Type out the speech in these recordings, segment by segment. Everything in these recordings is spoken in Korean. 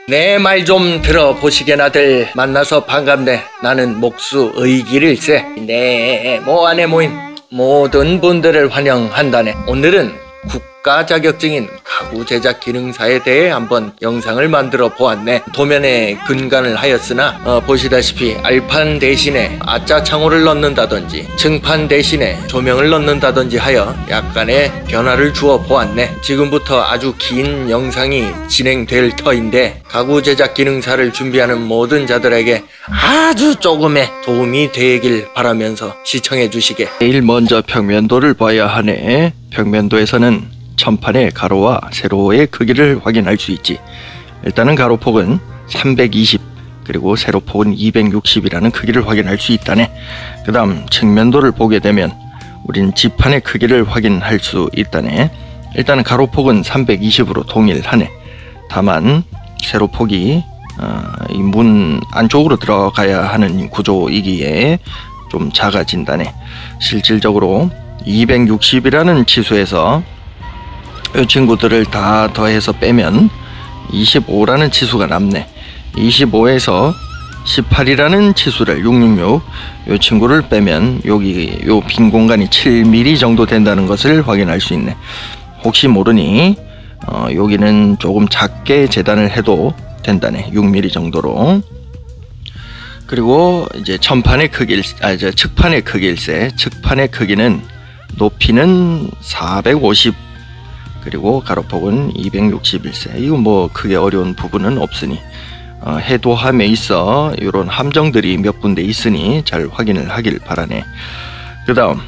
내 말 좀 들어보시게나들. 만나서 반갑네. 나는 목수 의길일세. 네, 안에 모인 모든 분들을 환영한다네. 오늘은 국가 자격증인 가구 제작 기능사에 대해 한번 영상을 만들어 보았네. 도면에 근간을 하였으나 보시다시피 알판 대신에 아짜 창호를 넣는다든지 층판 대신에 조명을 넣는다든지 하여 약간의 변화를 주어 보았네. 지금부터 아주 긴 영상이 진행될 터인데 가구 제작 기능사를 준비하는 모든 자들에게 아주 조금의 도움이 되길 바라면서 시청해 주시게. 제일 먼저 평면도를 봐야 하네. 평면도에서는 천판의 가로와 세로의 크기를 확인할 수 있지. 일단은 가로폭은 320 그리고 세로폭은 260이라는 크기를 확인할 수 있다네. 그 다음 측면도를 보게 되면 우린 지판의 크기를 확인할 수 있다네. 일단은 가로폭은 320으로 동일하네. 다만 세로폭이 이 문 안쪽으로 들어가야 하는 구조이기에 좀 작아진다네. 실질적으로 260이라는 치수에서 이 친구들을 다 더해서 빼면 25라는 치수가 남네. 25에서 18이라는 치수를 666 이 친구를 빼면 여기 요 빈 공간이 7mm 정도 된다는 것을 확인할 수 있네. 혹시 모르니 여기는 조금 작게 재단을 해도 된다네. 6mm 정도로. 그리고 이제 천판의 크기, 측판의 크기일세. 측판의 크기는 높이는 450 그리고 가로폭은 261세. 이거 뭐 크게 어려운 부분은 없으니 해도함에 있어 이런 함정들이 몇 군데 있으니 잘 확인을 하길 바라네. 그 다음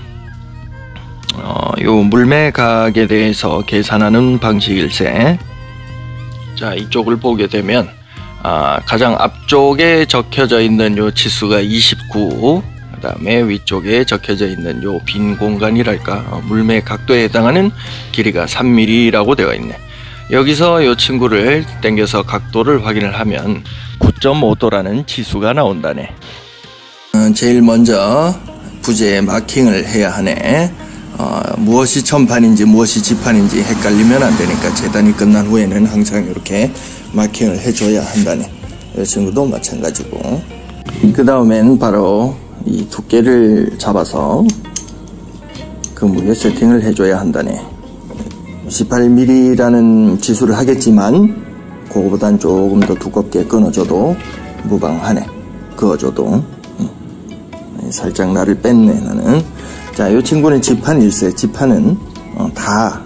요 물매각에 대해서 계산하는 방식일세. 자, 이쪽을 보게 되면 가장 앞쪽에 적혀져 있는 요 치수가 29, 그 다음에 위쪽에 적혀져 있는 요 빈 공간이랄까 물매 각도에 해당하는 길이가 3mm라고 되어 있네. 여기서 요 친구를 당겨서 각도를 확인을 하면 9.5도라는 치수가 나온다네. 제일 먼저 부재에 마킹을 해야 하네. 무엇이 천판인지 무엇이 지판인지 헷갈리면 안 되니까 재단이 끝난 후에는 항상 이렇게 마킹을 해줘야 한다네. 이 친구도 마찬가지고. 그 다음엔 바로 이 두께를 잡아서 그 무게 세팅을 해줘야 한다네. 18mm라는 지수를 하겠지만 그거보단 조금 더 두껍게 끊어줘도 무방하네. 그어줘도. 살짝 나를 뺐네 나는. 자, 이 친구는 지판일세. 지판은 다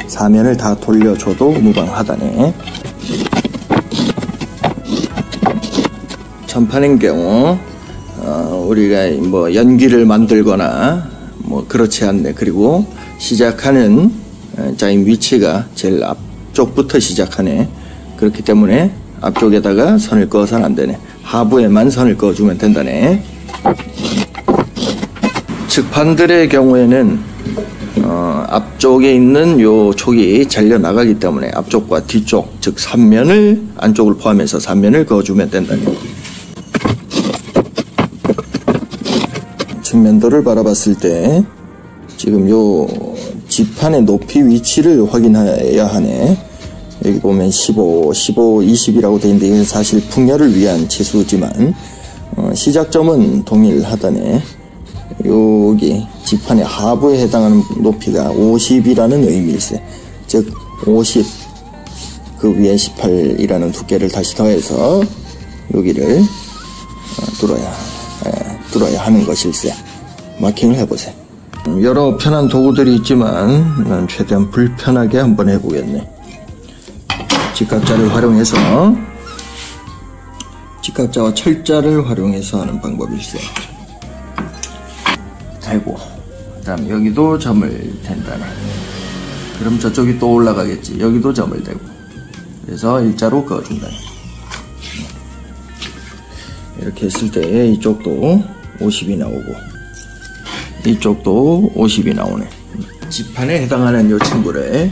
사면을 다 돌려줘도 무방하다네. 천판인 경우 우리가 뭐 연기를 만들거나 뭐 그렇지 않네. 그리고 시작하는 자인 위치가 제일 앞쪽부터 시작하네. 그렇기 때문에 앞쪽에다가 선을 그어서는 안 되네. 하부에만 선을 그어주면 된다네. 측판들의 경우에는 앞쪽에 있는 요 촉이 잘려 나가기 때문에 앞쪽과 뒤쪽, 즉 3면을 안쪽을 포함해서 3면을 그어주면 된다네. 측면도를 바라봤을 때 지금 요 지판의 높이 위치를 확인해야 하네. 여기 보면 15, 20이라고 되어 있는데 이건 사실 풍열을 위한 치수지만 시작점은 동일하다네. 여기 지판의 하부에 해당하는 높이가 50이라는 의미일세. 즉 50 그 위에 18이라는 두께를 다시 더해서 여기를 뚫어야 하는 것일세. 마킹을 해보세요. 여러 편한 도구들이 있지만 난 최대한 불편하게 한번 해보겠네. 직각자를 활용해서 직각자와 철자를 활용해서 하는 방법일세. 대고 그 다음 여기도 점을 댄다네. 그럼 저쪽이 또 올라가겠지. 여기도 점을 대고 그래서 일자로 그어준다네. 이렇게 했을 때 이쪽도 50이 나오고 이쪽도 50이 나오네. 지판에 해당하는 이 친구를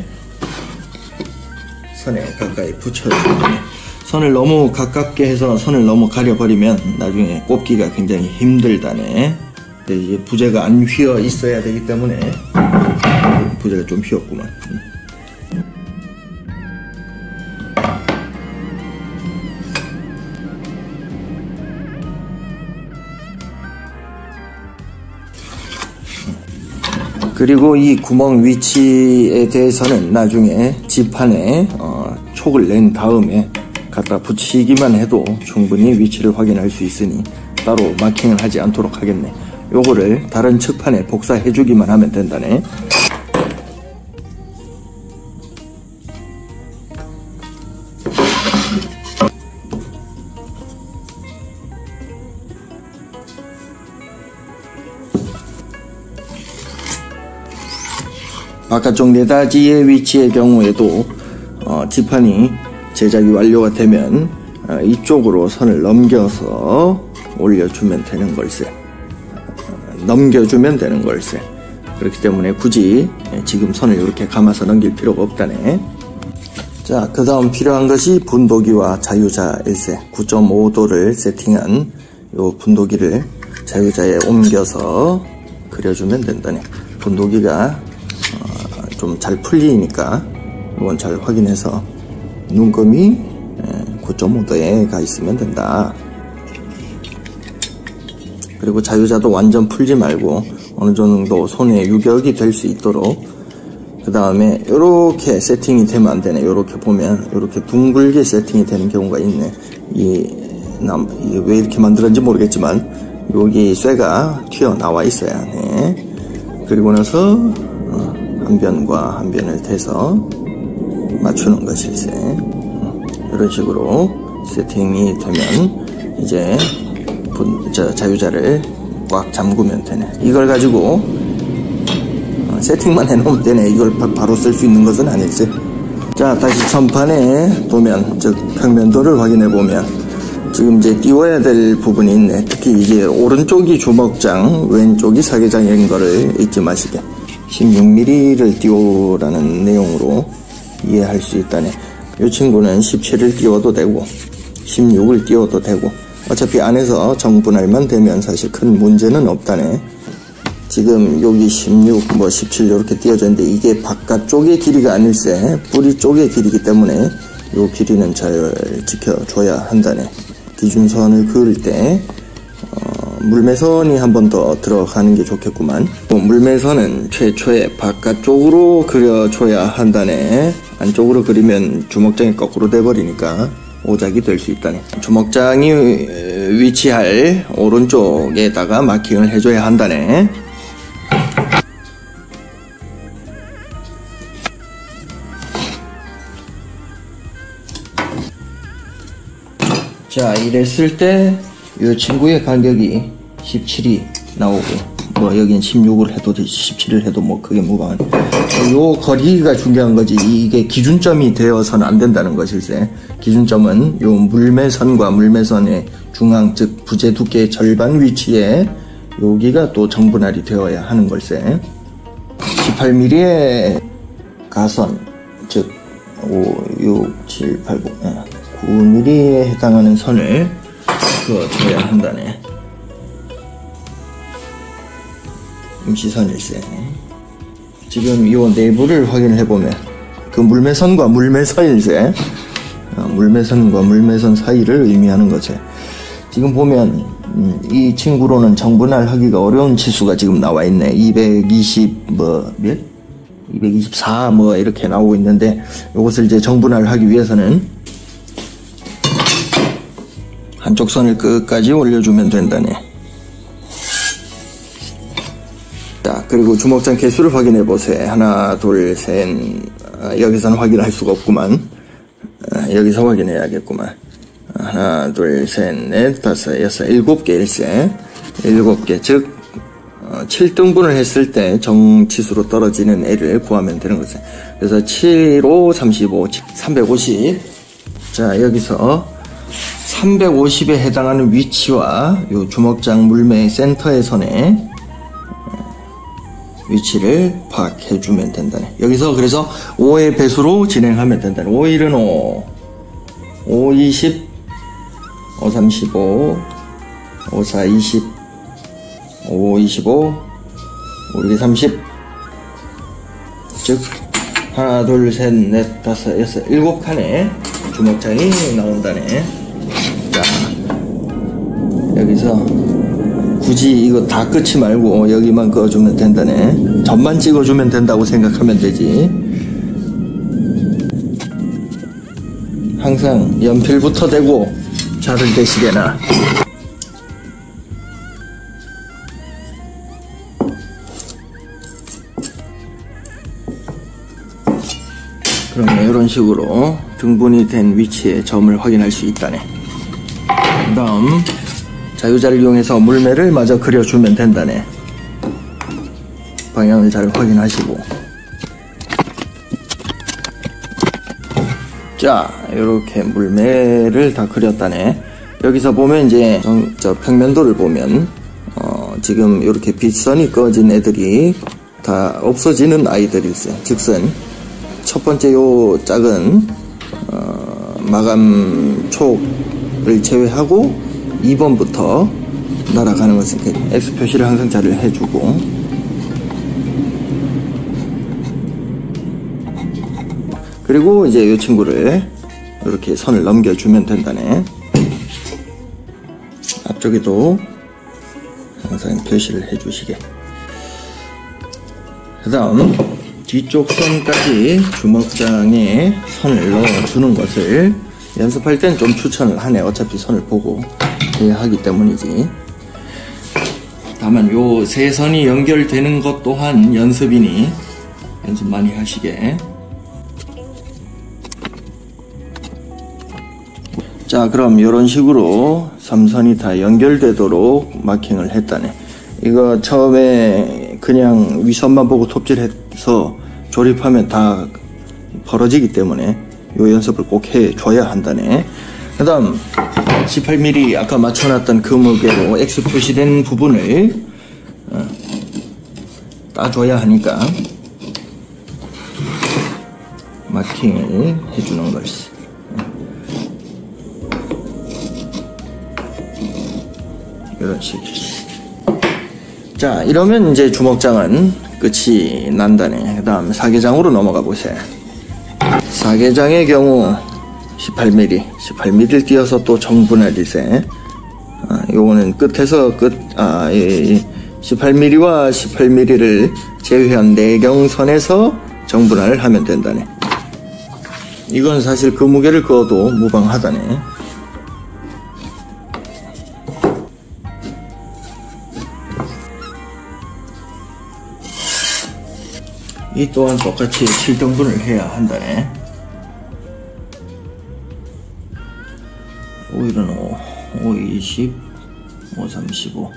선에 가까이 붙여주네. 선을 너무 가깝게 해서 선을 너무 가려버리면 나중에 꼽기가 굉장히 힘들다네. 이제 부재가 안 휘어 있어야 되기 때문에 부재가 좀 휘었구만. 그리고 이 구멍 위치에 대해서는 나중에 지판에 촉을 낸 다음에 갖다 붙이기만 해도 충분히 위치를 확인할 수 있으니 따로 마킹을 하지 않도록 하겠네. 요거를 다른 측판에 복사해 주기만 하면 된다네. 바깥쪽 내다지의 위치의 경우에도 지판이 제작이 완료가 되면 이쪽으로 선을 넘겨서 올려주면 되는 걸세. 넘겨주면 되는 걸세. 그렇기 때문에 굳이 지금 선을 이렇게 감아서 넘길 필요가 없다네. 자, 그 다음 필요한 것이 분도기와 자유자일세. 9.5도를 세팅한 요 분도기를 자유자에 옮겨서 그려주면 된다네. 분도기가 좀 잘 풀리니까 이건 잘 확인해서 눈금이 9.5도에 가 있으면 된다. 그리고 자유자도 완전 풀지 말고 어느 정도 손에 유격이 될 수 있도록, 그 다음에 이렇게 세팅이 되면 안 되네. 이렇게 보면 이렇게 둥글게 세팅이 되는 경우가 있네. 이게 왜 이렇게 만들었는지 모르겠지만 여기 쇠가 튀어나와 있어야 하네. 그리고 나서 한 변과 한 변을 대서 맞추는 것일세. 이런 식으로 세팅이 되면 이제 자유자를 꽉 잠그면 되네. 이걸 가지고 세팅만 해놓으면 되네. 이걸 바로 쓸 수 있는 것은 아닐세. 자, 다시 천판의 도면, 즉 평면도를 확인해보면 지금 이제 띄워야 될 부분이 있네. 특히 이제 오른쪽이 주먹장, 왼쪽이 사계장인 거를 잊지 마시게. 16mm를 띄우라는 내용으로 이해할 수 있다네. 이 친구는 17을 띄워도 되고 16을 띄워도 되고 어차피 안에서 정분할만 되면 사실 큰 문제는 없다네. 지금 여기 16, 뭐 17 이렇게 띄워져 있는데 이게 바깥쪽의 길이가 아닐세. 뿌리 쪽의 길이기 때문에 이 길이는 잘 지켜줘야 한다네. 기준선을 그을 때 물매선이 한 번 더 들어가는 게 좋겠구만. 물매선은 최초에 바깥쪽으로 그려줘야 한다네. 안쪽으로 그리면 주먹장이 거꾸로 돼버리니까 오작이 될 수 있다네. 주먹장이 위치할 오른쪽에다가 마킹을 해줘야 한다네. 자, 이랬을 때 이 친구의 간격이 17이 나오고, 뭐 여긴 16을 해도 17을 해도 뭐 그게 무방한. 요 거리가 중요한 거지. 이게 기준점이 되어서는 안 된다는 것일세. 기준점은 요 물매선과 물매선의 중앙, 즉 부재 두께의 절반 위치에 여기가 또 정분할이 되어야 하는 걸세. 18mm의 가선, 즉 5, 6, 7, 8, 9mm에 해당하는 선을 그어줘야 한다네. 임시선일세. 지금 이 내부를 확인을 해보면 그 물매선과 물매선일세. 물매선과 물매선 사이를 의미하는 거지. 지금 보면 이 친구로는 정분할 하기가 어려운 치수가 지금 나와 있네. 220 뭐 몇? 224 뭐 이렇게 나오고 있는데, 이것을 이제 정분할 하기 위해서는 한쪽 선을 끝까지 올려주면 된다네. 자, 그리고 주먹장 개수를 확인해 보세요. 하나, 둘, 셋. 여기서는 확인할 수가 없구만. 여기서 확인해야겠구만. 하나, 둘, 셋, 넷, 다섯, 여섯, 7개 일세. 7개. 즉 7등분을 했을 때 정치수로 떨어지는 애를 구하면 되는 거죠. 그래서 7, 5, 35, 350. 자, 여기서 350에 해당하는 위치와 요 주먹장 물매 센터의 선에 위치를 파악해주면 된다네. 여기서 그래서 5의 배수로 진행하면 된다네. 5, 1은 5, 5, 20, 5, 35, 5, 4, 20, 5, 25, 5, 6, 30. 즉, 하나, 둘, 셋, 넷, 다섯, 여섯, 7칸의 주먹장이 나온다네. 자, 여기서 굳이 이거 다 끄지 말고 여기만 그어주면 된다네. 점만 찍어주면 된다고 생각하면 되지. 항상 연필부터 대고 자를 대시게나. 그러면 이런 식으로 등분이 된 위치에 점을 확인할 수 있다네. 그 다음 자유자를 이용해서 물매를 마저 그려주면 된다네. 방향을 잘 확인하시고. 자, 이렇게 물매를 다 그렸다네. 여기서 보면 이제 저 평면도를 보면 지금 이렇게 빗선이 꺼진 애들이 다 없어지는 아이들일세. 즉슨 첫 번째 요 작은 마감 촉을 제외하고 2번부터 날아가는 것은 X 표시를 항상 잘 해주고, 그리고 이제 이 친구를 이렇게 선을 넘겨주면 된다네. 앞쪽에도 항상 표시를 해주시게. 그 다음 뒤쪽 선까지 주먹장에 선을 넣어주는 것을 연습할 땐 좀 추천을 하네. 어차피 선을 보고 해야 하기 때문이지. 다만 요 세 선이 연결되는 것 또한 연습이니 연습 많이 하시게. 자, 그럼 이런 식으로 3선이 다 연결되도록 마킹을 했다네. 이거 처음에 그냥 위선만 보고 톱질해서 조립하면 다 벌어지기 때문에 요 연습을 꼭 해줘야 한다네. 그 다음 18mm 아까 맞춰놨던 그 무게로 X 표시된 부분을 따줘야 하니까 마킹을 해주는 것이. 이런 식으로. 자, 이러면 이제 주먹장은 끝이 난다네. 그 다음 사계장으로 넘어가 보세요. 사계장의 경우 18mm를 띄어서 또 정분할일세. 요거는 끝에서 18mm와 18mm를 제외한 내경선에서 정분할을 하면 된다네. 이건 사실 그 무게를 그어도 무방하다네. 이 또한 똑같이 7등분을 해야 한다네. 5 1은 5, 5 20, 5 35,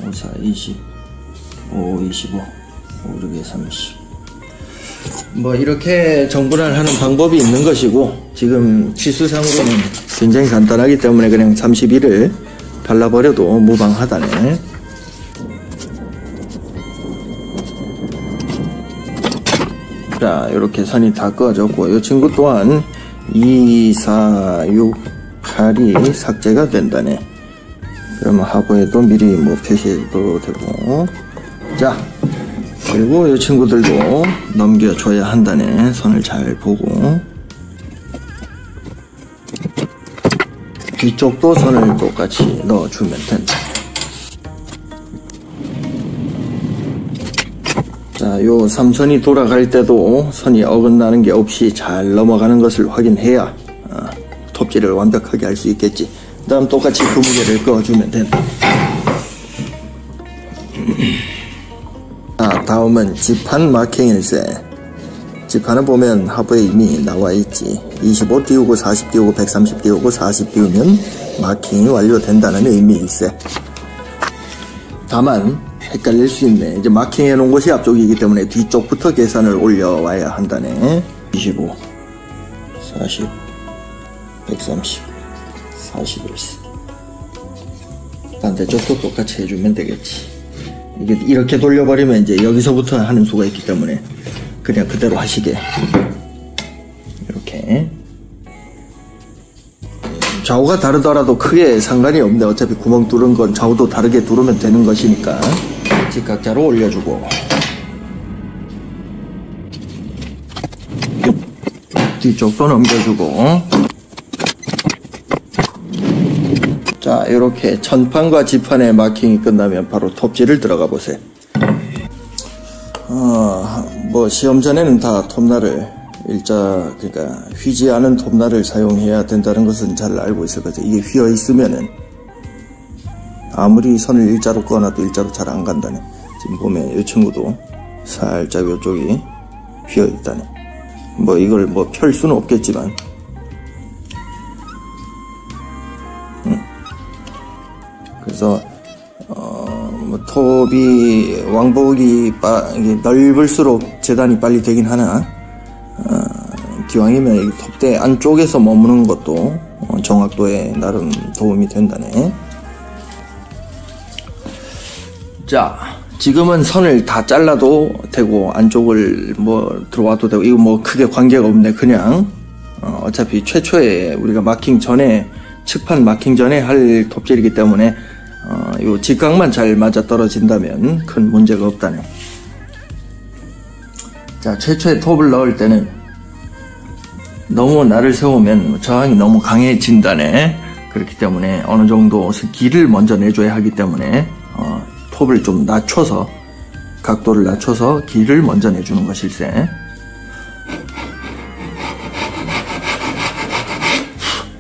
5 4 20, 5 25, 5 6 30. 뭐 이렇게 정분할 하는 방법이 있는 것이고, 지금 치수상으로는 굉장히 간단하기 때문에 그냥 31을 발라버려도 무방하다네. 자, 이렇게 선이 다 꺼졌고, 이 친구 또한 2, 4, 6, 8이 삭제가 된다네. 그러면 하부에도 미리 뭐 표시해도 되고. 자, 그리고 이 친구들도 넘겨줘야 한다네. 선을 잘 보고. 뒤쪽도 선을 똑같이 넣어주면 된다. 자, 요 3선이 돌아갈 때도 선이 어긋나는 게 없이 잘 넘어가는 것을 확인해야 톱질을 완벽하게 할 수 있겠지. 그 다음 똑같이 그 무게를 꺼주면 된다. 자, 다음은 지판 마킹일세. 지판을 보면 하부에 이미 나와 있지. 25 띄우고 40 띄우고 130 띄우고 40 띄우면 마킹이 완료된다는 의미일세. 다만 헷갈릴 수 있네. 이제 마킹해 놓은 것이 앞쪽이기 때문에 뒤쪽부터 계산을 올려와야 한다네. 25, 40, 130, 41. 반대쪽도 똑같이 해주면 되겠지. 이게 이렇게 돌려버리면 이제 여기서부터 하는 수가 있기 때문에 그냥 그대로 하시게. 이렇게. 좌우가 다르더라도 크게 상관이 없네. 어차피 구멍 뚫은 건 좌우도 다르게 뚫으면 되는 것이니까. 직각자로 올려주고, 뒤쪽도 넘겨주고. 자, 이렇게 천판과 지판의 마킹이 끝나면 바로 톱질을 들어가 보세요. 뭐 시험 전에는 다 톱날을 그러니까 휘지 않은 톱날을 사용해야 된다는 것은 잘 알고 있을 거죠. 이게 휘어 있으면은 아무리 선을 일자로 꺼놔도 일자로 잘 안 간다네. 지금 보면 이 친구도 살짝 이쪽이 휘어 있다네. 뭐 이걸 뭐 펼 수는 없겠지만 그래서 뭐 톱이 왕복이 넓을수록 재단이 빨리 되긴 하나 기왕이면 이 톱대 안쪽에서 머무는 것도 정확도에 나름 도움이 된다네. 자, 지금은 선을 다 잘라도 되고 안쪽을 뭐 들어와도 되고 이거 뭐 크게 관계가 없네. 그냥 어차피 최초에 우리가 마킹 전에 측판 마킹 전에 할 톱질이기 때문에 요 직각만 잘 맞아 떨어진다면 큰 문제가 없다네. 자, 최초에 톱을 넣을 때는 너무 날을 세우면 저항이 너무 강해진다네. 그렇기 때문에 어느 정도 길을 먼저 내줘야 하기 때문에 톱을 좀 낮춰서 각도를 낮춰서 길을 먼저 내주는 것일세.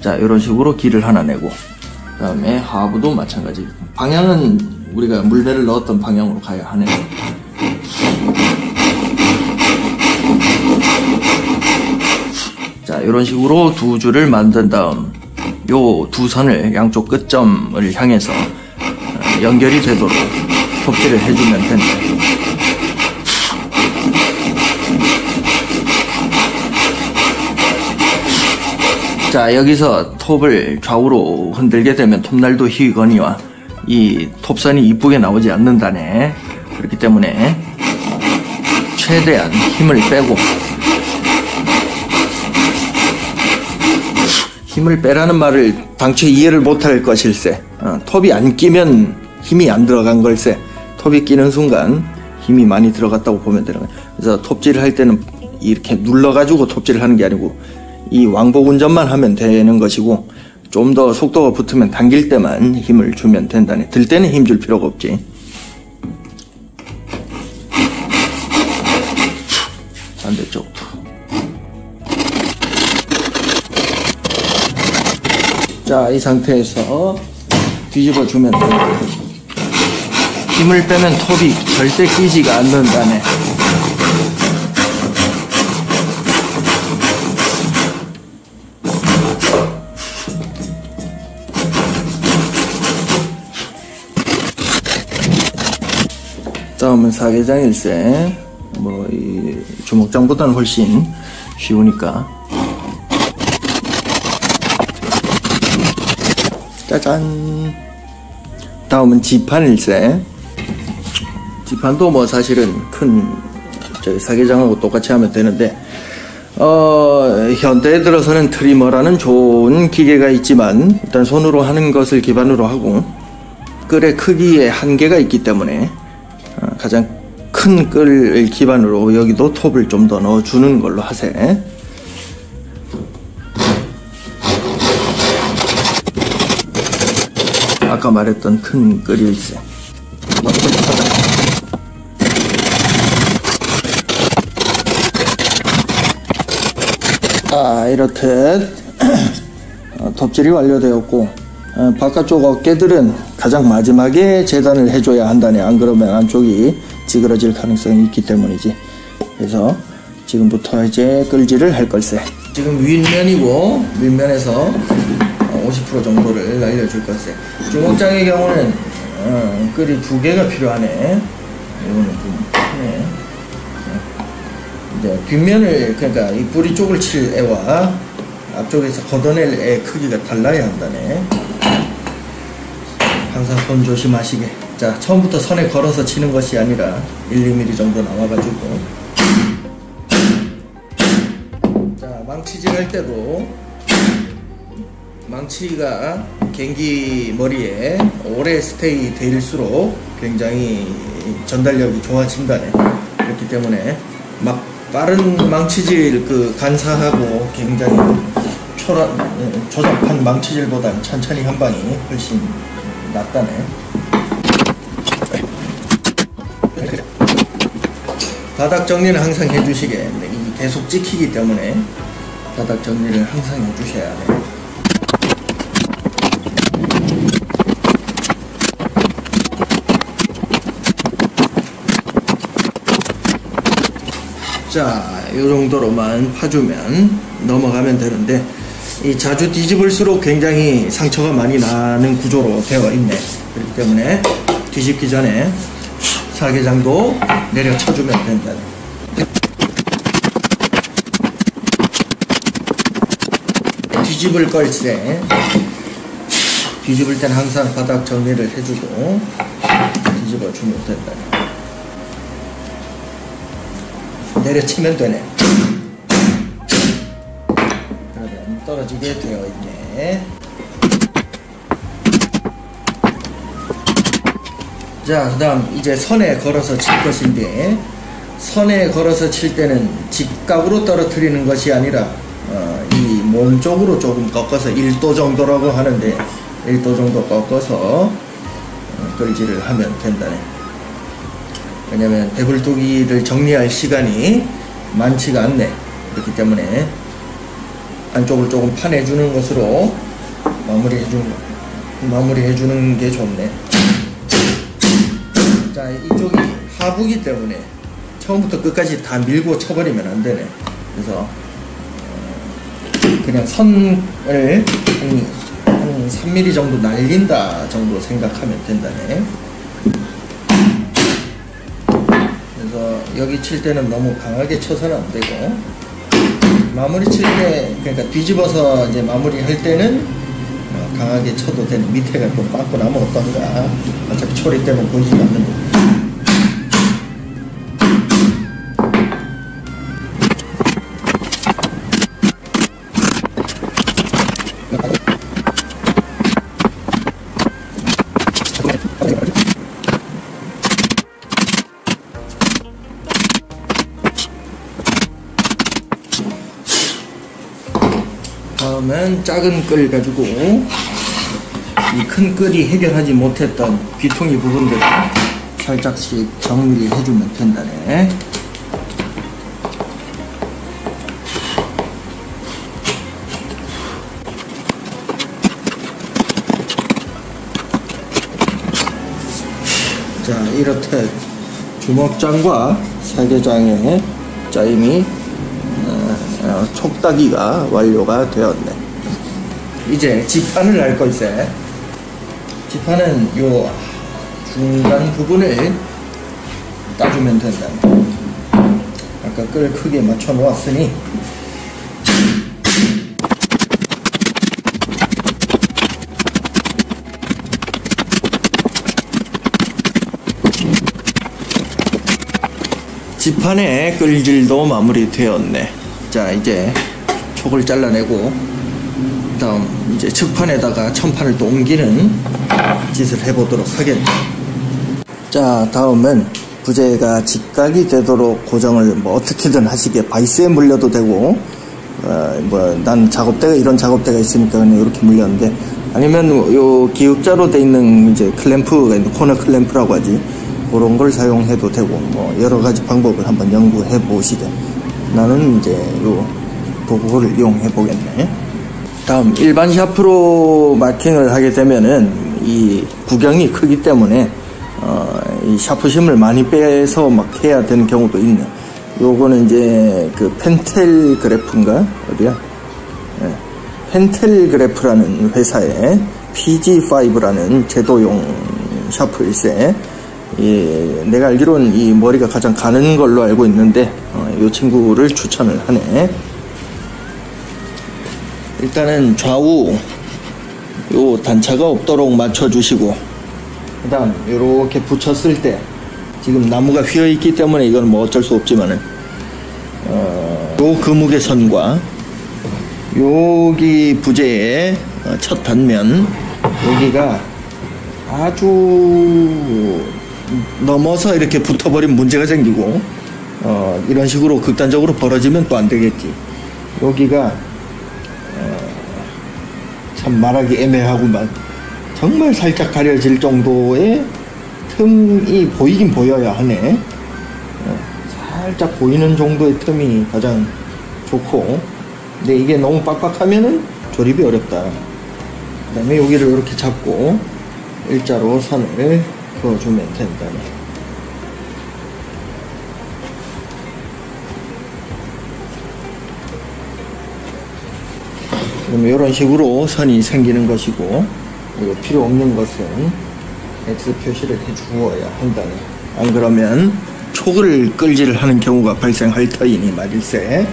자, 이런 식으로 길을 하나 내고 그 다음에 하부도 마찬가지. 방향은 우리가 물매를 넣었던 방향으로 가야 하네. 자, 이런 식으로 두 줄을 만든 다음 요 두 선을 양쪽 끝점을 향해서 연결이 되도록 톱질을 해주면 된다. 자, 여기서 톱을 좌우로 흔들게 되면 톱날도 휘거니와 이 톱선이 이쁘게 나오지 않는다네. 그렇기 때문에 최대한 힘을 빼고, 힘을 빼라는 말을 당초에 이해를 못할 것일세. 톱이 안 끼면 힘이 안 들어간 걸세. 톱이 끼는 순간 힘이 많이 들어갔다고 보면 되는 거예요. 그래서 톱질을 할 때는 이렇게 눌러가지고 톱질을 하는 게 아니고 이 왕복 운전만 하면 되는 것이고, 좀 더 속도가 붙으면 당길 때만 힘을 주면 된다네. 들 때는 힘 줄 필요가 없지. 반대쪽도. 자, 이 상태에서 뒤집어 주면 됩니다. 힘을 빼면 톱이 절대 끼지가 않는다네. 다음은 사계장일세. 뭐 이 주먹장보다는 훨씬 쉬우니까. 짜잔. 다음은 지판일세. 지판도 뭐 사실은 큰 사계장하고 똑같이 하면 되는데, 현대에 들어서는 트리머라는 좋은 기계가 있지만 일단 손으로 하는 것을 기반으로 하고 끌의 크기에 한계가 있기 때문에 가장 큰 끌을 기반으로 여기도 톱을 좀 더 넣어주는 걸로 하세. 아까 말했던 큰 끌일세. 이렇듯 톱질이 완료되었고, 바깥쪽 어깨들은 가장 마지막에 재단을 해줘야 한다네. 안 그러면 안쪽이 찌그러질 가능성이 있기 때문이지. 그래서 지금부터 이제 끌질을 할 걸세. 지금 윗면이고 윗면에서 50% 정도를 날려줄 걸세. 주먹장의 경우는 끌이 2개가 필요하네. 이거는 좀 크네. 이제 뒷면을, 그러니까 이 뿌리 쪽을 칠 애와 앞쪽에서 걷어낼 애 크기가 달라야 한다네. 항상 손 조심하시게. 자, 처음부터 선에 걸어서 치는 것이 아니라 1~2mm 정도 나와가지고. 자, 망치질 할 때도 망치가 갱기 머리에 오래 스테이 될수록 굉장히 전달력이 좋아진다네. 그렇기 때문에 막 빠른 망치질 간사하고 굉장히 조잡한 망치질보단 천천히 한 방이 훨씬 낫다네. 바닥 정리는 항상 해주시게. 이게 계속 찍히기 때문에 바닥 정리를 항상 해주셔야 해요. 자, 이 정도로만 파주면 넘어가면 되는데, 이 자주 뒤집을수록 굉장히 상처가 많이 나는 구조로 되어 있네. 그렇기 때문에 뒤집기 전에 사계장도 내려쳐주면 된다. 뒤집을 걸세. 뒤집을 땐 항상 바닥 정리를 해주고 뒤집어주면 된다. 내려치면 되네. 그러면 떨어지게 되어 있네. 자, 그 다음 이제 선에 걸어서 칠 것인데, 선에 걸어서 칠 때는 직각으로 떨어뜨리는 것이 아니라 이 몸 쪽으로 조금 꺾어서 1도 정도라고 하는데 1도 정도 꺾어서 끌지를 하면 된다네. 왜냐면 대불뚝이를 정리할 시간이 많지가 않네. 그렇기 때문에 안쪽을 조금 파내주는 것으로 마무리해주는 게 좋네. 자, 이쪽이 하부기 때문에 처음부터 끝까지 다 밀고 쳐버리면 안 되네. 그래서 그냥 선을 한 3mm 정도 날린다 정도 생각하면 된다네. 그래서 여기 칠 때는 너무 강하게 쳐서는 안 되고, 마무리 칠 때, 그러니까 뒤집어서 이제 마무리 할 때는 강하게 쳐도 되는. 밑에가 좀 빠꾸 나면 어떤가. 어차피 초리 때문에 보이지도 않는데. 다음은 작은 끌 가지고 이 큰 끌이 해결하지 못했던 귀퉁이 부분들을 살짝씩 정리를 해주면 된다네. 자, 이렇듯 주먹장과 사계장의 짜임이 촉따기가 완료가 되었네. 이제 지판을 할 것이세. 지판은 요 중간 부분을 따주면 된다. 아까 끌 크게 맞춰 놓았으니 지판의 끌질도 마무리되었네. 자, 이제 촉을 잘라내고 다음 이제 측판에다가 천판을 또 옮기는 짓을 해보도록 하겠네. 자, 다음은 부재가 직각이 되도록 고정을 뭐 어떻게든 하시게. 바이스에 물려도 되고, 난 작업대가 이런 작업대가 있으니까 그냥 이렇게 물렸는데, 아니면 요 기역자로 돼 있는 이제 클램프가 있는 코너 클램프라고 하지, 그런 걸 사용해도 되고, 뭐 여러 가지 방법을 한번 연구해 보시게. 나는 이제 요 도구를 이용해 보겠네. 다음 일반 샤프로 마킹을 하게 되면은 이 구경이 크기 때문에 이 샤프심을 많이 빼서 막 해야 되는 경우도 있네. 요거는 이제 그 펜텔 그래프인가 어디야? 네. 펜텔 그래프라는 회사의 PG5라는 제도용 샤프일세. 내가 알기로는 이 머리가 가장 가는 걸로 알고 있는데 이 친구를 추천을 하네. 일단은 좌우 요 단차가 없도록 맞춰 주시고, 그 다음 요렇게 붙였을 때 지금 나무가 휘어 있기 때문에 이건 뭐 어쩔 수 없지만은 요 금욱의 선과 여기 부재의 첫 단면 여기가 아주 넘어서 이렇게 붙어버리면 문제가 생기고, 이런 식으로 극단적으로 벌어지면 또 안 되겠지. 여기가 참 말하기 애매하구만. 정말 살짝 가려질 정도의 틈이 보이긴 보여야 하네. 살짝 보이는 정도의 틈이 가장 좋고, 근데 이게 너무 빡빡하면은 조립이 어렵다. 그 다음에 여기를 이렇게 잡고 일자로 선을 그어주면 된다. 그럼 이런 식으로 선이 생기는 것이고, 이거 필요 없는 것은 X 표시를 해주어야 한다네. 안 그러면 촉을 끌지를 하는 경우가 발생할 터이니 말일세.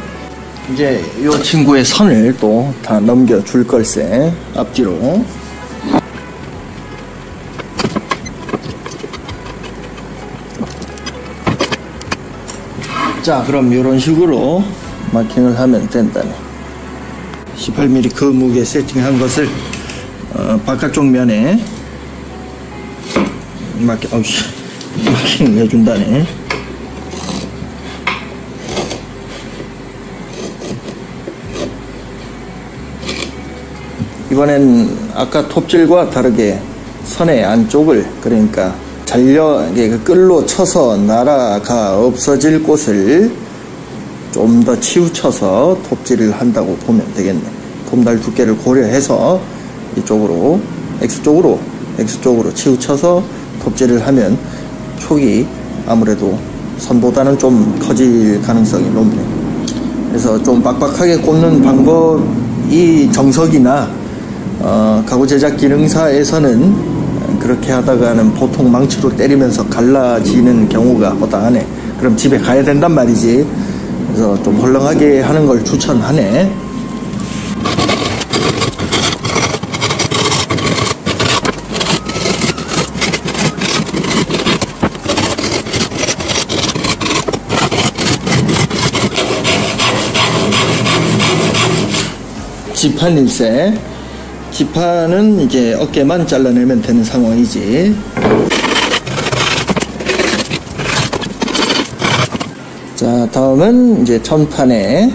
이제 이 친구의 선을 또 다 넘겨줄 걸세. 앞뒤로. 자, 그럼 이런 식으로 마킹을 하면 된다네. 18mm 그 무게 세팅한 것을 바깥쪽 면에 마킹 해준다네. 이번엔 아까 톱질과 다르게 선의 안쪽을, 그러니까 끌로 쳐서 나라가 없어질 곳을 좀 더 치우쳐서 톱질을 한다고 보면 되겠네. 톱날 두께를 고려해서 이쪽으로 X쪽으로 치우쳐서 톱질을 하면 촉이 아무래도 선보다는 좀 커질 가능성이 높네. 그래서 좀 빡빡하게 꽂는 방법이 정석이나 가구 제작 기능사에서는 그렇게 하다가는 보통 망치로 때리면서 갈라지는 경우가 허다하네. 그럼 집에 가야 된단 말이지. 그래서 좀 헐렁하게 하는 걸 추천하네. 지판일세. 지판은 이제 어깨만 잘라내면 되는 상황이지. 자, 다음은 이제 전판에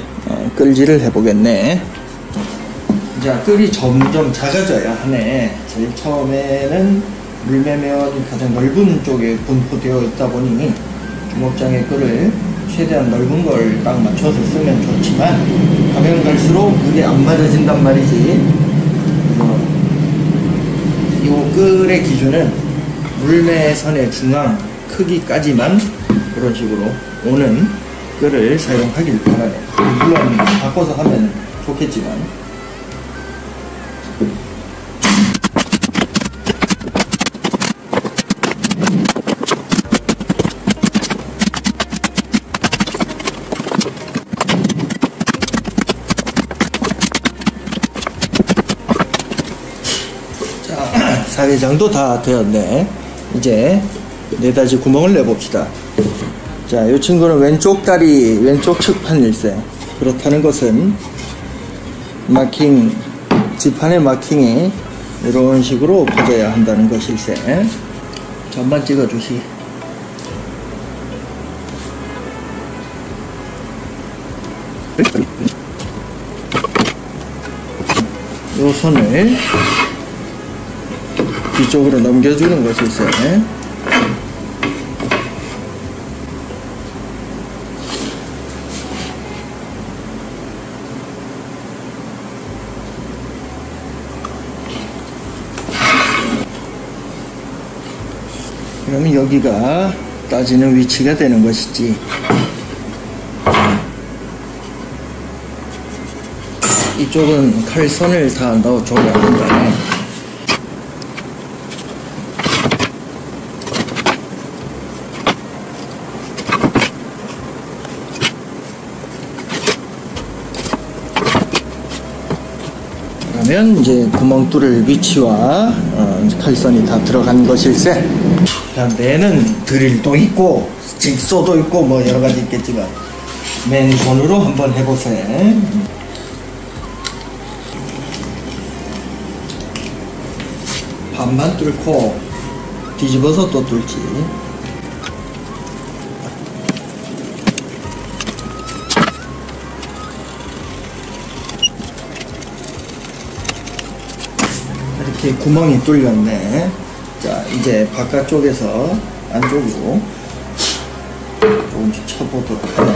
끌질을 해보겠네. 자, 끌이 점점 작아져야 하네. 제일 처음에는 물매면이 가장 넓은 쪽에 분포되어 있다 보니 주먹장의 끌을 최대한 넓은 걸 딱 맞춰서 쓰면 좋지만, 가면 갈수록 그게 안 맞아진단 말이지. 그래서 이 끌의 기준은 물매선의 중앙 크기까지만 그런 식으로 오는 끌을 사용하길 바라네. 물론 바꿔서 하면 좋겠지만. 자, 사회장도 다 되었네. 이제 네다지 구멍을 내봅시다. 자, 이 친구는 왼쪽 다리, 왼쪽 측판일세. 그렇다는 것은 지판의 마킹이 이런 식으로 퍼져야 한다는 것일세. 전만 찍어주시. 이 선을 뒤쪽으로 넘겨주는 것일세. 그러면 여기가 따지는 위치가 되는 것이지. 이쪽은 칼선을 다 넣어줘야 한다네. 그러면 이제 구멍 뚫을 위치와 칼선이 다 들어간 것일세. 내는 드릴도 있고 직소도 있고 뭐 여러가지 있겠지만 맨손으로 한번 해보세. 반만 뚫고 뒤집어서 또 뚫지. 이렇게 구멍이 뚫렸네. 자, 이제 바깥쪽에서 안쪽으로 조금씩 쳐보도록 하네.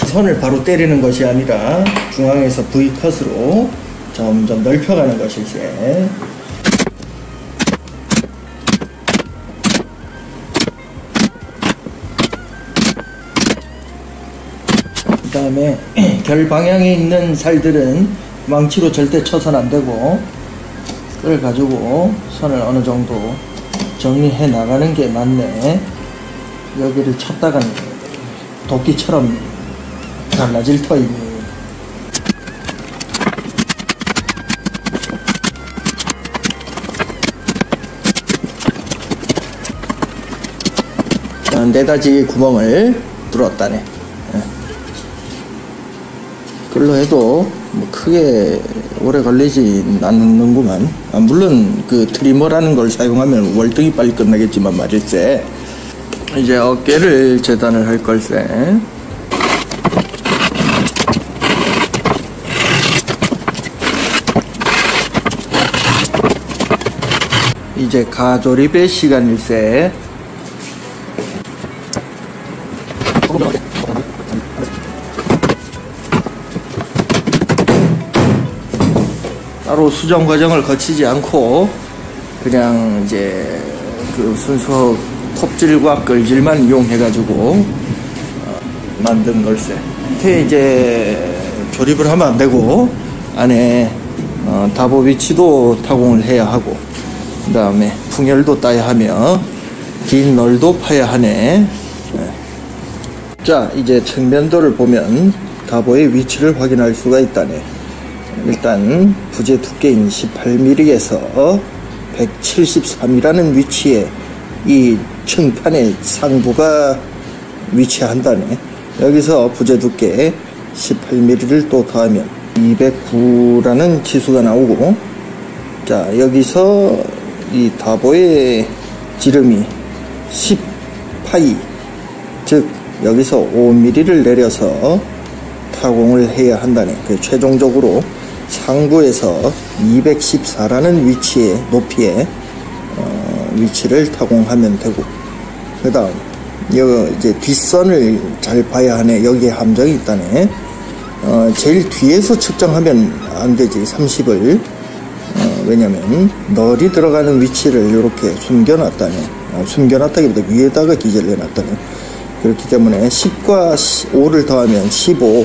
선을 바로 때리는 것이 아니라 중앙에서 V컷으로 점점 넓혀가는 것일세. 그 다음에 결 방향에 있는 살들은 망치로 절대 쳐서는 안 되고, 그걸 가지고 선을 어느 정도 정리해 나가는 게 맞네. 여기를 쳤다간 도끼처럼 갈라질 터이니. 네가지 구멍을 뚫었다네. 그걸로 해도 뭐 크게 오래 걸리지 않는구만. 물론 그 트리머라는 걸 사용하면 월등히 빨리 끝나겠지만 말일세. 이제 어깨를 재단을 할 걸세. 이제 가조립의 시간일세. 따로 수정 과정을 거치지 않고 그냥 이제 그 순수 톱질과 끌질만 이용해가지고 만든 걸세. 이렇게 이제 조립을 하면 안 되고 안에 다보 위치도 타공을 해야 하고, 그 다음에 풍열도 따야 하며 긴 널도 파야 하네. 자, 이제 측면도를 보면 다보의 위치를 확인할 수가 있다네. 일단 부재 두께인 18mm에서 173이라는 위치에 이 층판의 상부가 위치한다네. 여기서 부재 두께 18mm를 또 더하면 209라는 지수가 나오고, 자, 여기서 이 다보의 지름이 10파이, 즉 여기서 5mm를 내려서 타공을 해야 한다네. 최종적으로 상부에서 214라는 위치의 높이에 위치를 타공하면 되고, 그 다음 여기 이제 뒷선을 잘 봐야 하네. 여기에 함정이 있다네. 제일 뒤에서 측정하면 안 되지. 30을 왜냐면 널이 들어가는 위치를 이렇게 숨겨놨다네. 숨겨놨다기보다 위에다가 기재를 해놨다네. 그렇기 때문에 10과 5를 더하면 15,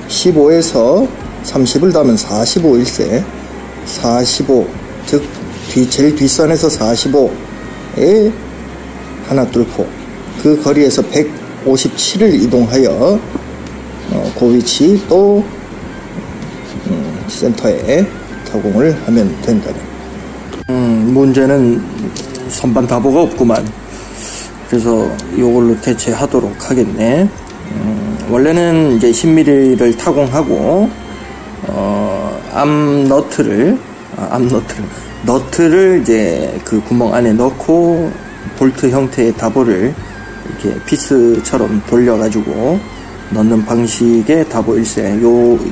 15에서 30을 더하면 45일세. 45, 즉 제일 뒷선에서 45에 하나 뚫고 그 거리에서 157을 이동하여 그 위치 또 센터에 타공을 하면 된다네. 문제는 선반 다보가 없구만. 그래서 이걸로 대체하도록 하겠네. 원래는 이제 10mm를 타공하고 너트를 이제 그 구멍 안에 넣고 볼트 형태의 다보를 이렇게 피스처럼 돌려가지고 넣는 방식의 다보일세.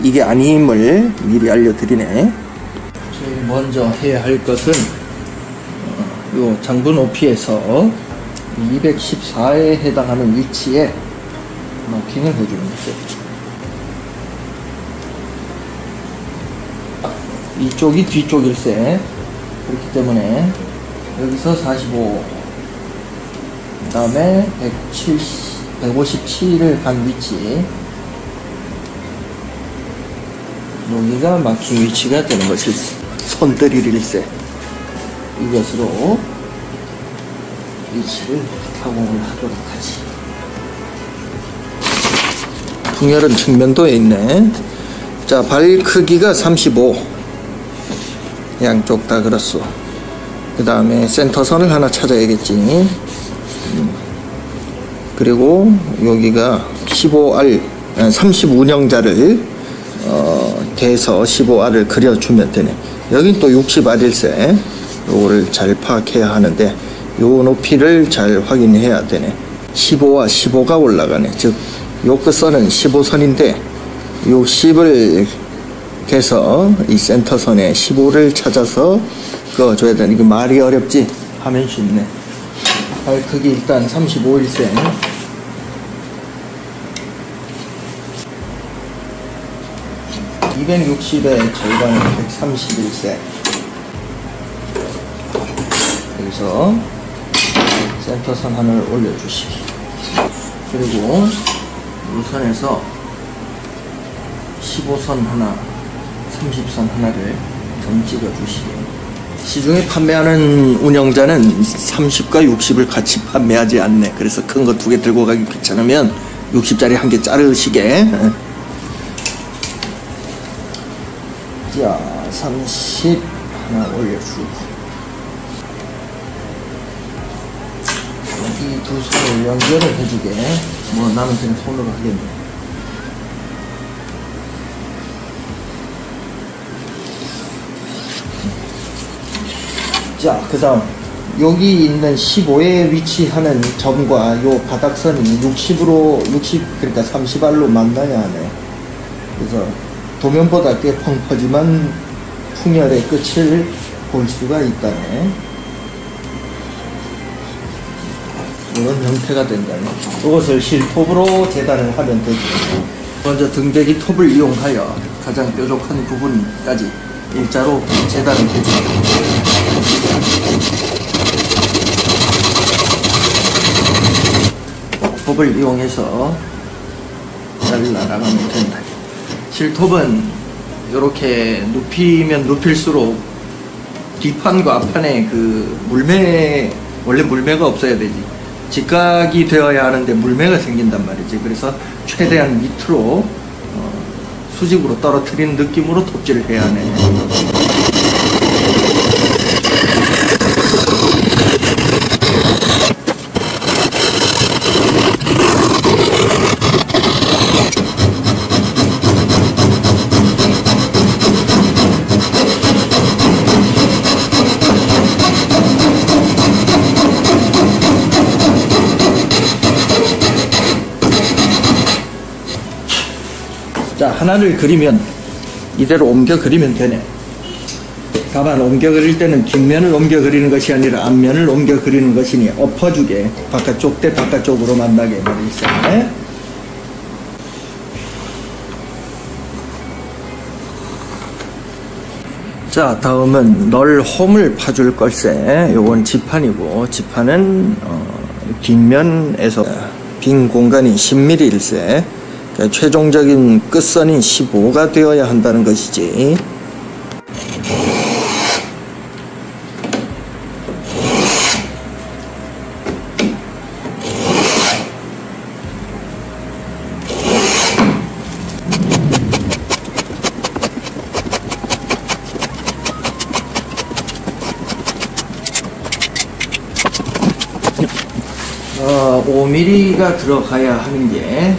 이게 아님을 미리 알려드리네. 제일 먼저 해야 할 것은 요 장부 높이에서 214에 해당하는 위치에 마킹을 해주는 거죠. 이쪽이 뒤쪽일세. 그렇기 때문에 여기서 45, 그 다음에 157을 간 위치, 여기가 마킹 위치가 되는 것일세. 손들일일세. 이것으로 위치를 타공을 하도록 하지. 풍열은 측면도에 있네. 자, 발 크기가 35. 양쪽 다 그렇소. 그 다음에 센터선을 하나 찾아야겠지. 그리고 여기가 15R, 35운영자를 대서 15R을 그려주면 되네. 여긴 또 60R일세. 요거를 잘 파악해야 하는데 요 높이를 잘 확인해야 되네. 15와 15가 올라가네. 즉 요 끝선은 15선인데 요 10을 개서 이 센터선에 15를 찾아서 그어줘야 되는. 이게 말이 어렵지? 하면 쉽네. 발 크기 일단 35일생. 260에 절반은 131세. 여기서 센터선 하나를 올려주시기. 그리고 우선에서 15선 하나, 30선 하나를 좀 찍어주시기. 시중에 판매하는 운영자는 30과 60을 같이 판매하지 않네. 그래서 큰 거 2개 들고 가기 귀찮으면 60짜리 1개 자르시게. 자, 30 하나 올려주고, 이 2손을 연결을 해주게. 뭐 나는 그냥 손으로 하겠네. 자, 그 다음 여기 있는 15에 위치하는 점과 요 바닥선이 60 그러니까 30알로 만나야 하네. 그래서 도면보다 꽤 펑퍼짐한 풍열의 끝을 볼 수가 있다네. 이런 형태가 된다네. 이것을 실톱으로 재단을 하면 되죠. 먼저 등대기 톱을 이용하여 가장 뾰족한 부분까지 일자로 재단을 해줍니다. 톱을 이용해서 잘라나가면 된다. 실톱은 이렇게 눕히면 눕힐수록 뒷판과 앞판에 그 물매, 원래 물매가 없어야 되지. 직각이 되어야 하는데 물매가 생긴단 말이지. 그래서 최대한 밑으로 수직으로 떨어뜨리는 느낌으로 톱질을 해야 하네. 자, 하나를 그리면 이대로 옮겨 그리면 되네. 다만 옮겨 그릴 때는 뒷면을 옮겨 그리는 것이 아니라 앞면을 옮겨 그리는 것이니 엎어주게 바깥쪽 대 바깥쪽으로 만나게 말일세. 자, 다음은 널 홈을 파줄 걸세. 요건 지판이고, 지판은 뒷면에서 빈 공간이 10mm일세. 그러니까 최종적인 끝선이 15가 되어야 한다는 것이지. 어, 5mm가 들어가야 하는 게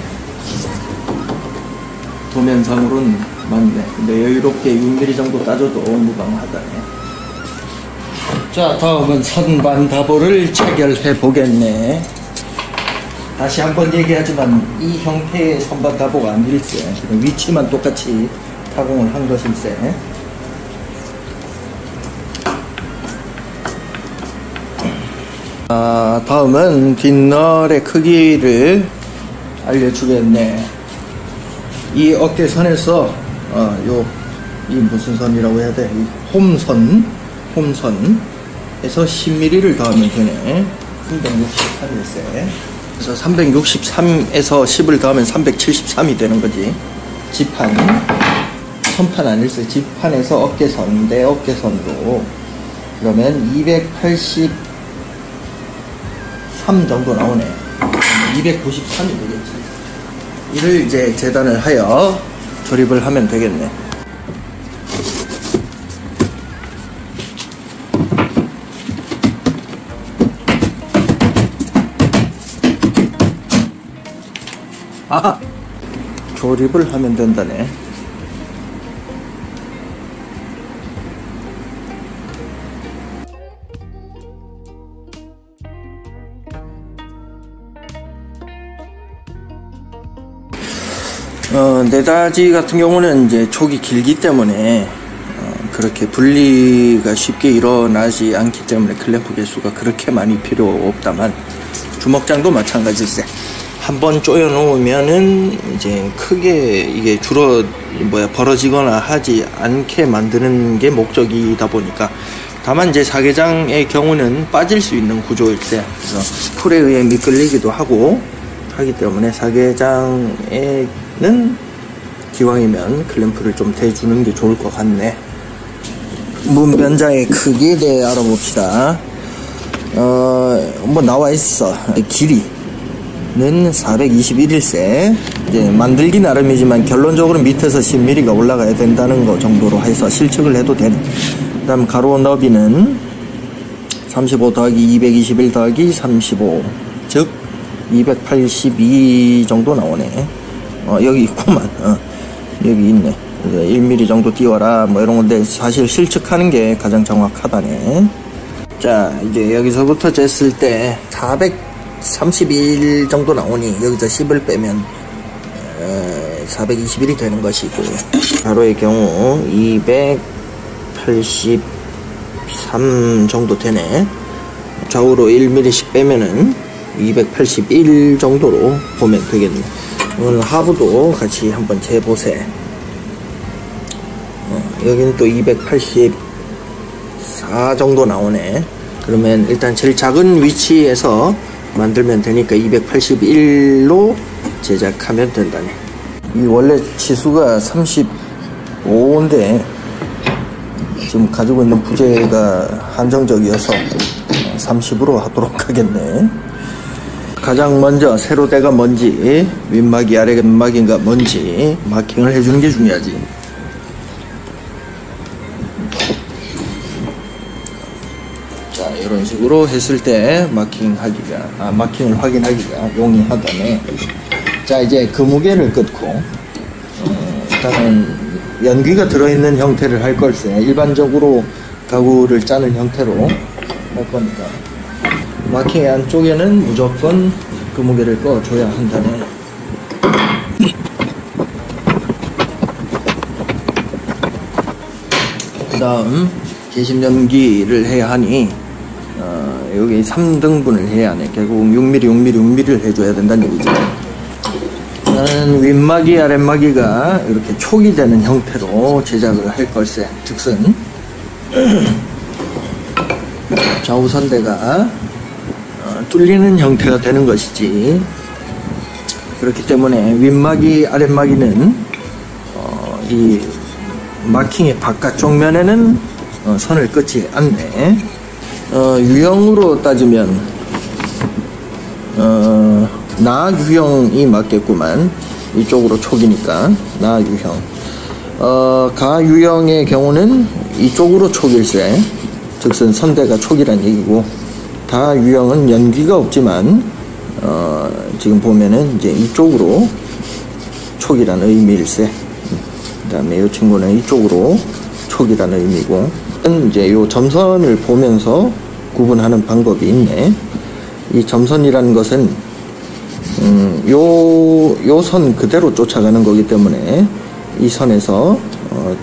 도면상으로는 맞네. 근데 여유롭게 6mm 정도 따져도 무방하다네. 자, 다음은 선반다보를 체결해 보겠네. 다시 한번 얘기하지만 이 형태의 선반다보가 아닐세. 위치만 똑같이 타공을 한 것일세. 다음은 뒷널의 크기를 알려주겠네. 이 어깨선에서 이 무슨 선이라고 해야 돼? 이 홈선에서 10mm를 더하면 되네. 363일세. 그래서 363에서 10을 더하면 373이 되는 거지. 지판, 선판 아닐세. 지판에서 어깨선 대 어깨선으로 그러면 283 정도 나오네. 293이 되겠지. 이를 이제 재단을 하여 조립을 하면 되겠네. 아, 조립을 하면 된다네. 내다지 같은 경우는 이제 촉이 길기 때문에 그렇게 분리가 쉽게 일어나지 않기 때문에 클램프 개수가 그렇게 많이 필요 없다만, 주먹장도 마찬가지일세. 한번 쪼여 놓으면은 이제 크게 이게 벌어지거나 하지 않게 만드는 게 목적이다 보니까, 다만 이제 사계장의 경우는 빠질 수 있는 구조일세. 그래서 풀에 의해 미끌리기도 하고 하기 때문에 사계장에는 기왕이면 클램프를 좀 대주는 게 좋을 것 같네. 문변장의 크기에 대해 알아봅시다. 뭐 나와 있어. 길이는 421일세. 이제 만들기 나름이지만 결론적으로 밑에서 10mm가 올라가야 된다는 거 정도로 해서 실측을 해도 되는. 그 다음 가로 너비는 35 더하기 221 더하기 35, 즉 282 정도 나오네. 여기 있구만. 여기 있네. 1mm 정도 띄워라 뭐 이런 건데, 사실 실측하는 게 가장 정확하다네. 자, 이제 여기서부터 쟀을 때 431 정도 나오니 여기서 10을 빼면 421이 되는 것이고, 가로의 경우 283 정도 되네. 좌우로 1mm씩 빼면은 281 정도로 보면 되겠네. 오늘 하부도 같이 한번 재보세. 여기는 또 284 정도 나오네. 그러면 일단 제일 작은 위치에서 만들면 되니까 281로 제작하면 된다네. 이 원래 치수가 35인데 지금 가지고 있는 부재가 한정적이어서 30으로 하도록 하겠네. 가장 먼저 세로대가 뭔지, 윗막이 아랫막인가 뭔지 마킹을 해주는 게 중요하지. 자, 이런 식으로 했을 때 마킹을 확인하기가 용이하다네. 자, 이제 그 무게를 끊고 일단은 연기가 들어있는 형태를 할 걸세. 일반적으로 가구를 짜는 형태로 할 거니까 마킹의 안쪽에는 무조건 그 무게를 꺼줘야 한다네. 그 다음 개심연기를 해야 하니 여기 3등분을 해야 하네. 결국 6mm를 해줘야 된다는 얘기죠. 윗마기 아랫마기가 이렇게 촉이 되는 형태로 제작을 할 걸세. 즉슨 좌우선대가 뚫리는 형태가 되는 것이지. 그렇기 때문에 윗마기 아랫마기는 이 마킹의 바깥쪽 면에는 선을 긋지 않네. 유형으로 따지면 나 유형이 맞겠구만. 이쪽으로 촉이니까 나 유형. 가 유형의 경우는 이쪽으로 촉일세. 즉슨 선대가 촉이란 얘기고, 다 유형은 연기가 없지만 지금 보면은 이제 이쪽으로 촉이란 의미일세. 그 다음에 이 친구는 이쪽으로 촉이란 의미고, 이제 요 점선을 보면서 구분하는 방법이 있네. 이 점선이라는 것은 요 선 그대로 쫓아가는 거기 때문에 이 선에서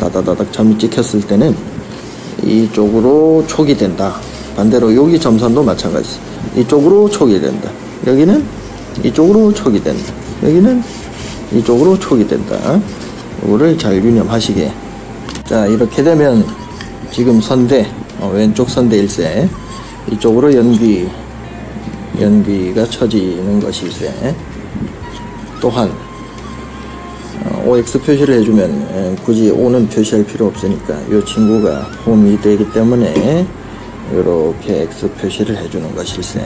다다다닥 점이 찍혔을 때는 이쪽으로 촉이 된다. 반대로 여기 점선도 마찬가지. 이쪽으로 촉이 된다. 여기는 이쪽으로 촉이 된다. 여기는 이쪽으로 촉이 된다. 이거를 잘 유념하시게. 자, 이렇게 되면 지금 선대, 왼쪽 선대일세. 이쪽으로 연기가 쳐지는 것일세. 또한 OX 표시를 해주면 굳이 O는 표시할 필요 없으니까 이 친구가 홈이 되기 때문에 이렇게 X 표시를 해주는 것일세.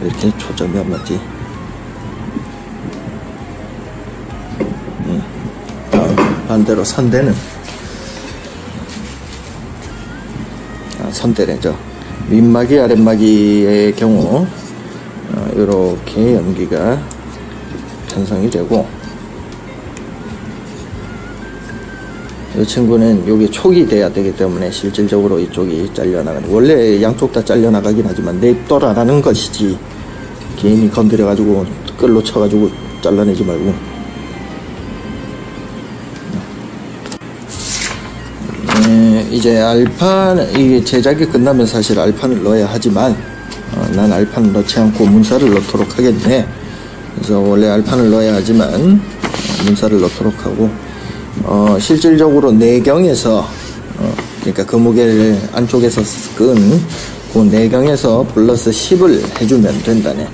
이렇게 초점이 안 맞지. 반대로 선대는 선대래죠. 윗마기 아랫마기의 경우 이렇게 연기가 편성이 되고, 이 친구는 여기 촉이 돼야 되기 때문에 실질적으로 이쪽이 잘려나가는, 원래 양쪽 다 잘려나가긴 하지만 냅둬라라는 것이지 괜히 건드려가지고 끌로 쳐가지고 잘라내지 말고. 이제 알판, 이게 제작이 끝나면 사실 알판을 넣어야 하지만 난 알판을 넣지 않고 문사를 넣도록 하겠네. 그래서 원래 알판을 넣어야 하지만 문사를 넣도록 하고, 실질적으로 내경에서 그러니까 그 무게를 안쪽에서 끈 그 내경에서 플러스 10을 해주면 된다네.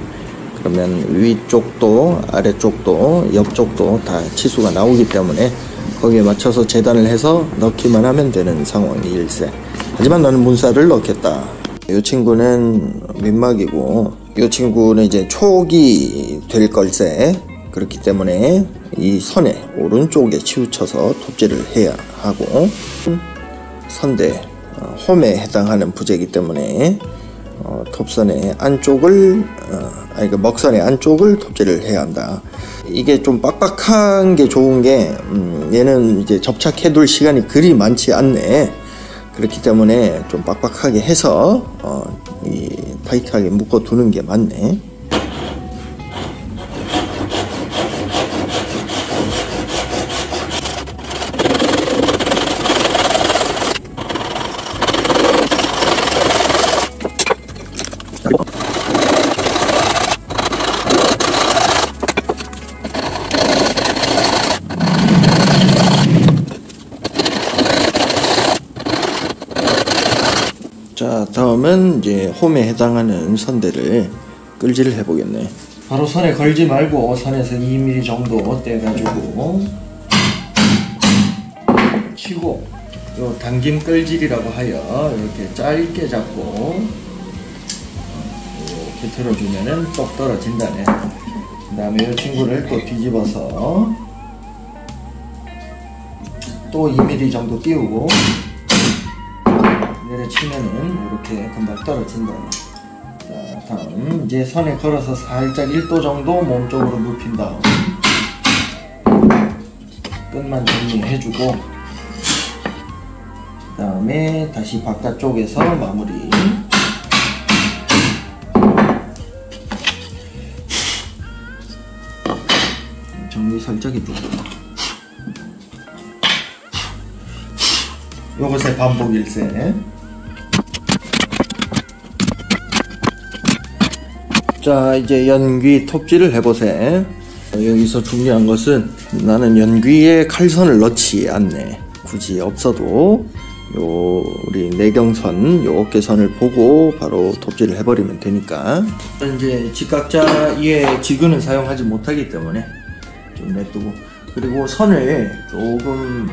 그러면 위쪽도 아래쪽도 옆쪽도 다 치수가 나오기 때문에 거기에 맞춰서 재단을 해서 넣기만 하면 되는 상황일세. 하지만 나는 문사를 넣겠다. 이 친구는 민막이고 이 친구는 이제 촉이 될 걸세. 그렇기 때문에 이 선에 오른쪽에 치우쳐서 톱질을 해야 하고, 선대 홈에 해당하는 부재이기 때문에 톱선의 안쪽을 그 먹선의 안쪽을 톱질을 해야 한다. 이게 좀 빡빡한 게 좋은 게 얘는 이제 접착해둘 시간이 그리 많지 않네. 그렇기 때문에 좀 빡빡하게 해서 이 타이트하게 묶어두는 게 맞네. 자, 다음은 이제 홈에 해당하는 선대를 끌질을 해보겠네. 바로 선에 걸지 말고 선에서 2mm 정도 떼가지고 치고, 요 당김 끌질이라고 하여 이렇게 짧게 잡고 이렇게 들어주면은 똑 떨어진다네. 그 다음에 이 친구를 또 뒤집어서 또 2mm 정도 띄우고 내려치면은 이렇게 금방 떨어진다. 자, 다음 이제 선에 걸어서 살짝 1도 정도 몸쪽으로 눕힌 다음 끝만 정리해주고, 그 다음에 다시 바깥쪽에서 마무리. 정리 살짝 해주고, 요것의 반복일세. 자, 이제 연귀 톱질을 해보세. 여기서 중요한 것은 나는 연귀에 칼선을 넣지 않네. 굳이 없어도 요 우리 내경선, 요 어깨선을 보고 바로 톱질을 해버리면 되니까. 이제 직각자의 지그는 사용하지 못하기 때문에 좀 냅두고, 그리고 선을 조금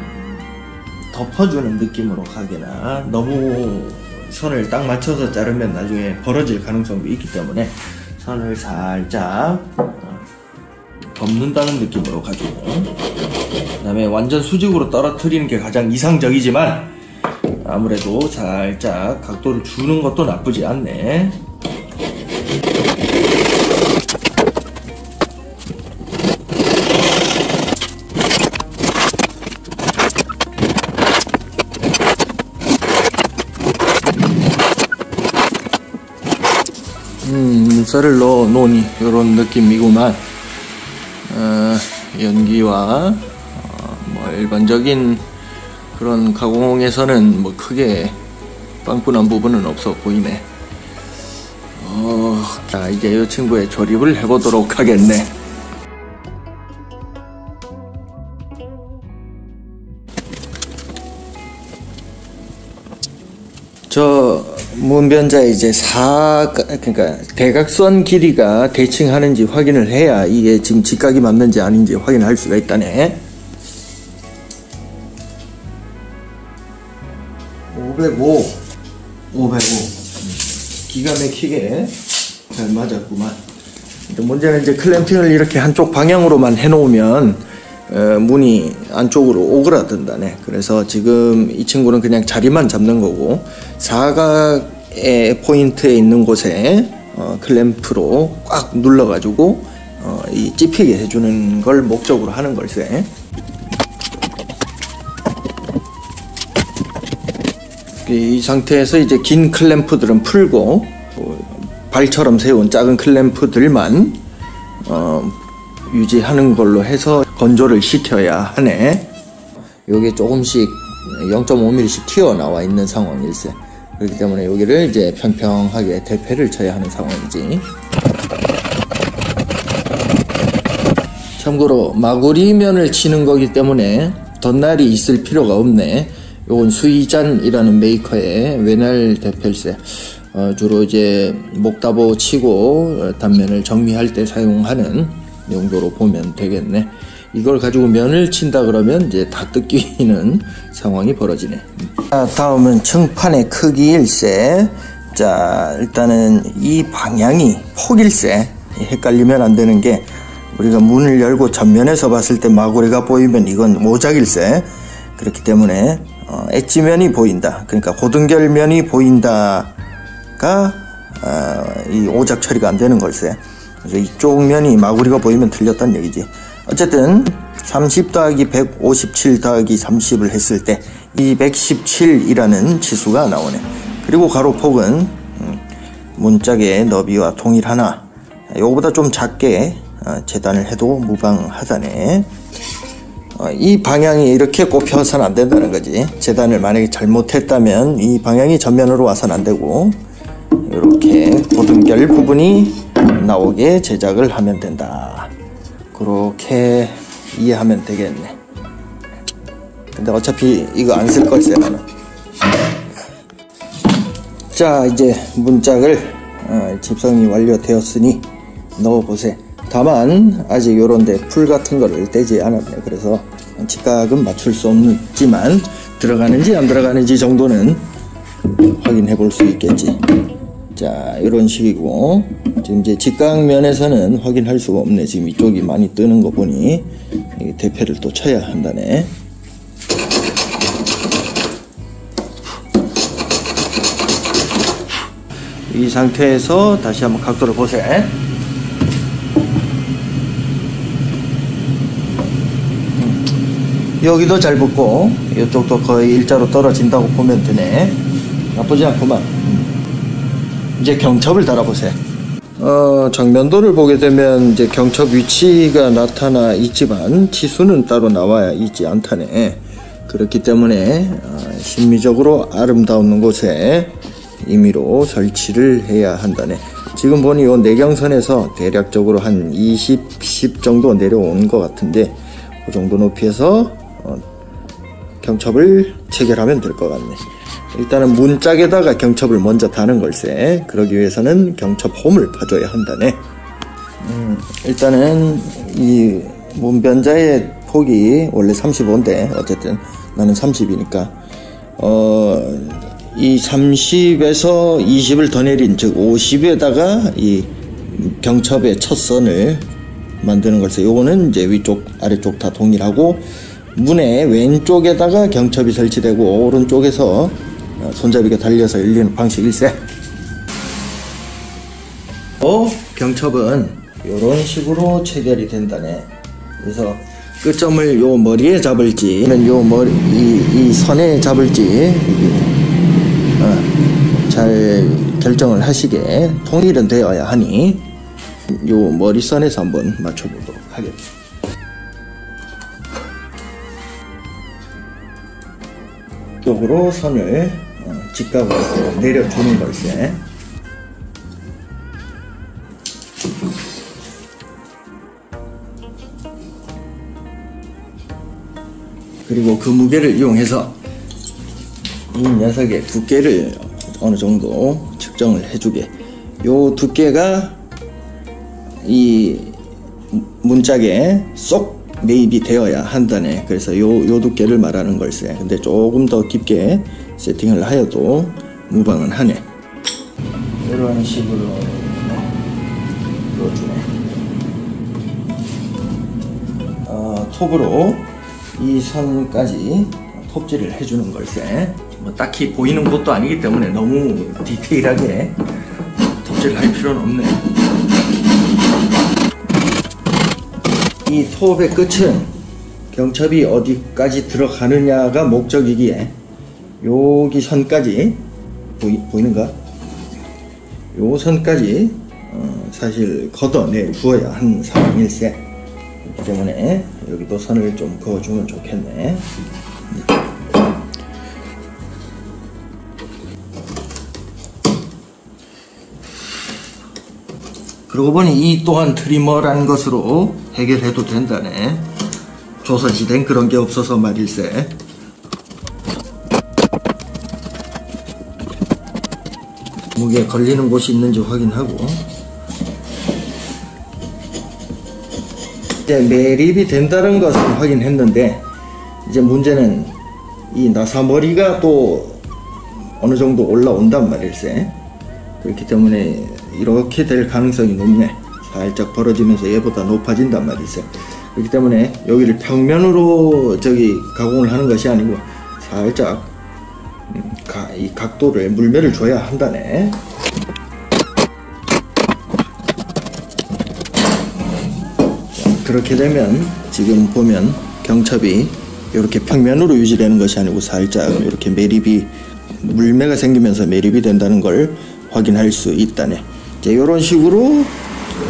덮어주는 느낌으로 가거나 너무 선을 딱 맞춰서 자르면 나중에 벌어질 가능성도 있기 때문에 선을 살짝 덮는다는 느낌으로 가지고, 그 다음에 완전 수직으로 떨어뜨리는 게 가장 이상적이지만 아무래도 살짝 각도를 주는 것도 나쁘지 않네. 문사를 넣어 놓으니 이런 느낌이구만. 연기와 뭐 일반적인 그런 가공에서는 뭐 크게 빵꾸난 부분은 없어 보이네. 자, 이제 이 친구의 조립을 해보도록 하겠네. 저 문변자에 이제 그러니까 대각선 길이가 대칭하는지 확인을 해야 이게 지금 직각이 맞는지 아닌지 확인할 수가 있다네. 505 기가 막히게 잘 맞았구만. 문제는 이제 클램핑을 이렇게 한쪽 방향으로만 해놓으면 문이 안쪽으로 오그라든다네. 그래서 지금 이 친구는 그냥 자리만 잡는 거고, 사각의 포인트에 있는 곳에 클램프로 꽉 눌러가지고 이 찝히게 해주는 걸 목적으로 하는 걸세. 이 상태에서 이제 긴 클램프들은 풀고 발처럼 세운 작은 클램프들만 유지하는 걸로 해서 건조를 시켜야 하네. 요게 조금씩 0.5mm씩 튀어나와 있는 상황일세. 그렇기 때문에 여기를 이제 평평하게 대패를 쳐야 하는 상황이지. 참고로 마구리면을 치는 거기 때문에 덧날이 있을 필요가 없네. 요건 수이잔이라는 메이커의 외날 대패일세. 주로 이제 목다보 치고 단면을 정리할 때 사용하는 용도로 보면 되겠네. 이걸 가지고 면을 친다 그러면 이제 다 뜯기는 상황이 벌어지네. 자, 다음은 층판의 크기일세. 자, 일단은 이 방향이 폭일세. 헷갈리면 안 되는 게, 우리가 문을 열고 전면에서 봤을 때 마구리가 보이면 이건 오작일세. 그렇기 때문에 엣지면이 보인다, 그러니까 고등결면이 보인다가 이 오작 처리가 안 되는 걸세. 그래서 이쪽 면이 마구리가 보이면 틀렸다는 얘기지. 어쨌든 30 더하기 157 더하기 30을 했을 때 217이라는 치수가 나오네. 그리고 가로폭은 문짝의 너비와 동일하나 요거보다 좀 작게 재단을 해도 무방하다네. 이 방향이 이렇게 꼽혀서는 안 된다는 거지. 재단을 만약에 잘못했다면 이 방향이 전면으로 와서는 안 되고 이렇게 고등결 부분이 나오게 제작을 하면 된다. 그렇게 이해하면 되겠네. 근데 어차피 이거 안 쓸 걸세 나는. 자, 이제 문짝을 집성이 완료되었으니 넣어보세. 다만 아직 요런데 풀 같은 거를 떼지 않았네. 그래서 직각은 맞출 수 없지만 들어가는지 안 들어가는지 정도는 확인해 볼 수 있겠지. 자, 이런 식이고, 지금 이제 직각면에서는 확인할 수가 없네. 지금 이쪽이 많이 뜨는 거 보니 대패를 또 쳐야 한다네. 이 상태에서 다시 한번 각도를 보세요. 여기도 잘 붙고 이쪽도 거의 일자로 떨어진다고 보면 되네. 나쁘지 않구만. 이제 경첩을 달아보세요. 정면도를 보게 되면 이제 경첩 위치가 나타나 있지만 치수는 따로 나와야 있지 않다네. 그렇기 때문에 심미적으로 아름다운 곳에 임의로 설치를 해야 한다네. 지금 보니 요 내경선에서 대략적으로 한 20, 10 정도 내려온 것 같은데 그 정도 높이에서 경첩을 체결하면 될 것 같네. 일단은 문짝에다가 경첩을 먼저 다는 걸세. 그러기 위해서는 경첩 홈을 파줘야 한다네. 일단은 이 문변자의 폭이 원래 35인데 어쨌든 나는 30이니까 이 30에서 20을 더 내린, 즉 50에다가 이 경첩의 첫 선을 만드는 걸세. 요거는 이제 위쪽 아래쪽 다 동일하고 문의 왼쪽에다가 경첩이 설치되고 오른쪽에서 손잡이가 달려서 열리는 방식일세. 경첩은 이런 식으로 체결이 된다네. 그래서 끝점을 요 머리에 잡을지, 요 머리 이 선에 잡을지 잘 결정을 하시게 통일은 되어야 하니 요 머리선에서 한번 맞춰보도록 하겠습니다. 쪽으로 선을 직각으로 내려주는 걸세. 그리고 그 무게를 이용해서 이 녀석의 두께를 어느 정도 측정을 해주게. 요 두께가 이 문짝에 쏙 매입이 되어야 한다네. 그래서 요 두께를 말하는 걸세. 근데 조금 더 깊게 세팅을 하여도 무방은 하네. 이런 식으로 넣어주네. 톱으로 이 선까지 톱질을 해주는 걸세. 뭐 딱히 보이는 곳도 아니기 때문에 너무 디테일하게 톱질을 할 필요는 없네. 이 톱의 끝은 경첩이 어디까지 들어가느냐가 목적이기에 여기 선까지 보이는가? 요 선까지 사실 걷어내 주어야 한 상황일세. 그렇기 때문에 여기도 선을 좀 그어주면 좋겠네. 그러고 보니 이 또한 트리머라는 것으로 해결해도 된다네. 조선시대엔 그런 게 없어서 말일세. 무게 걸리는 곳이 있는지 확인하고, 이제 매립이 된다는 것은 확인했는데, 이제 문제는 이 나사머리가 또 어느 정도 올라온단 말일세. 그렇기 때문에 이렇게 될 가능성이 높네. 살짝 벌어지면서 얘보다 높아진단 말일세. 그렇기 때문에 여기를 평면으로 가공을 하는 것이 아니고 살짝 이 각도를 물매를 줘야 한다네. 그렇게 되면 지금 보면 경첩이 이렇게 평면으로 유지되는 것이 아니고 살짝 이렇게 매립이, 물매가 생기면서 매립이 된다는 걸 확인할 수 있다네. 이제 이런 식으로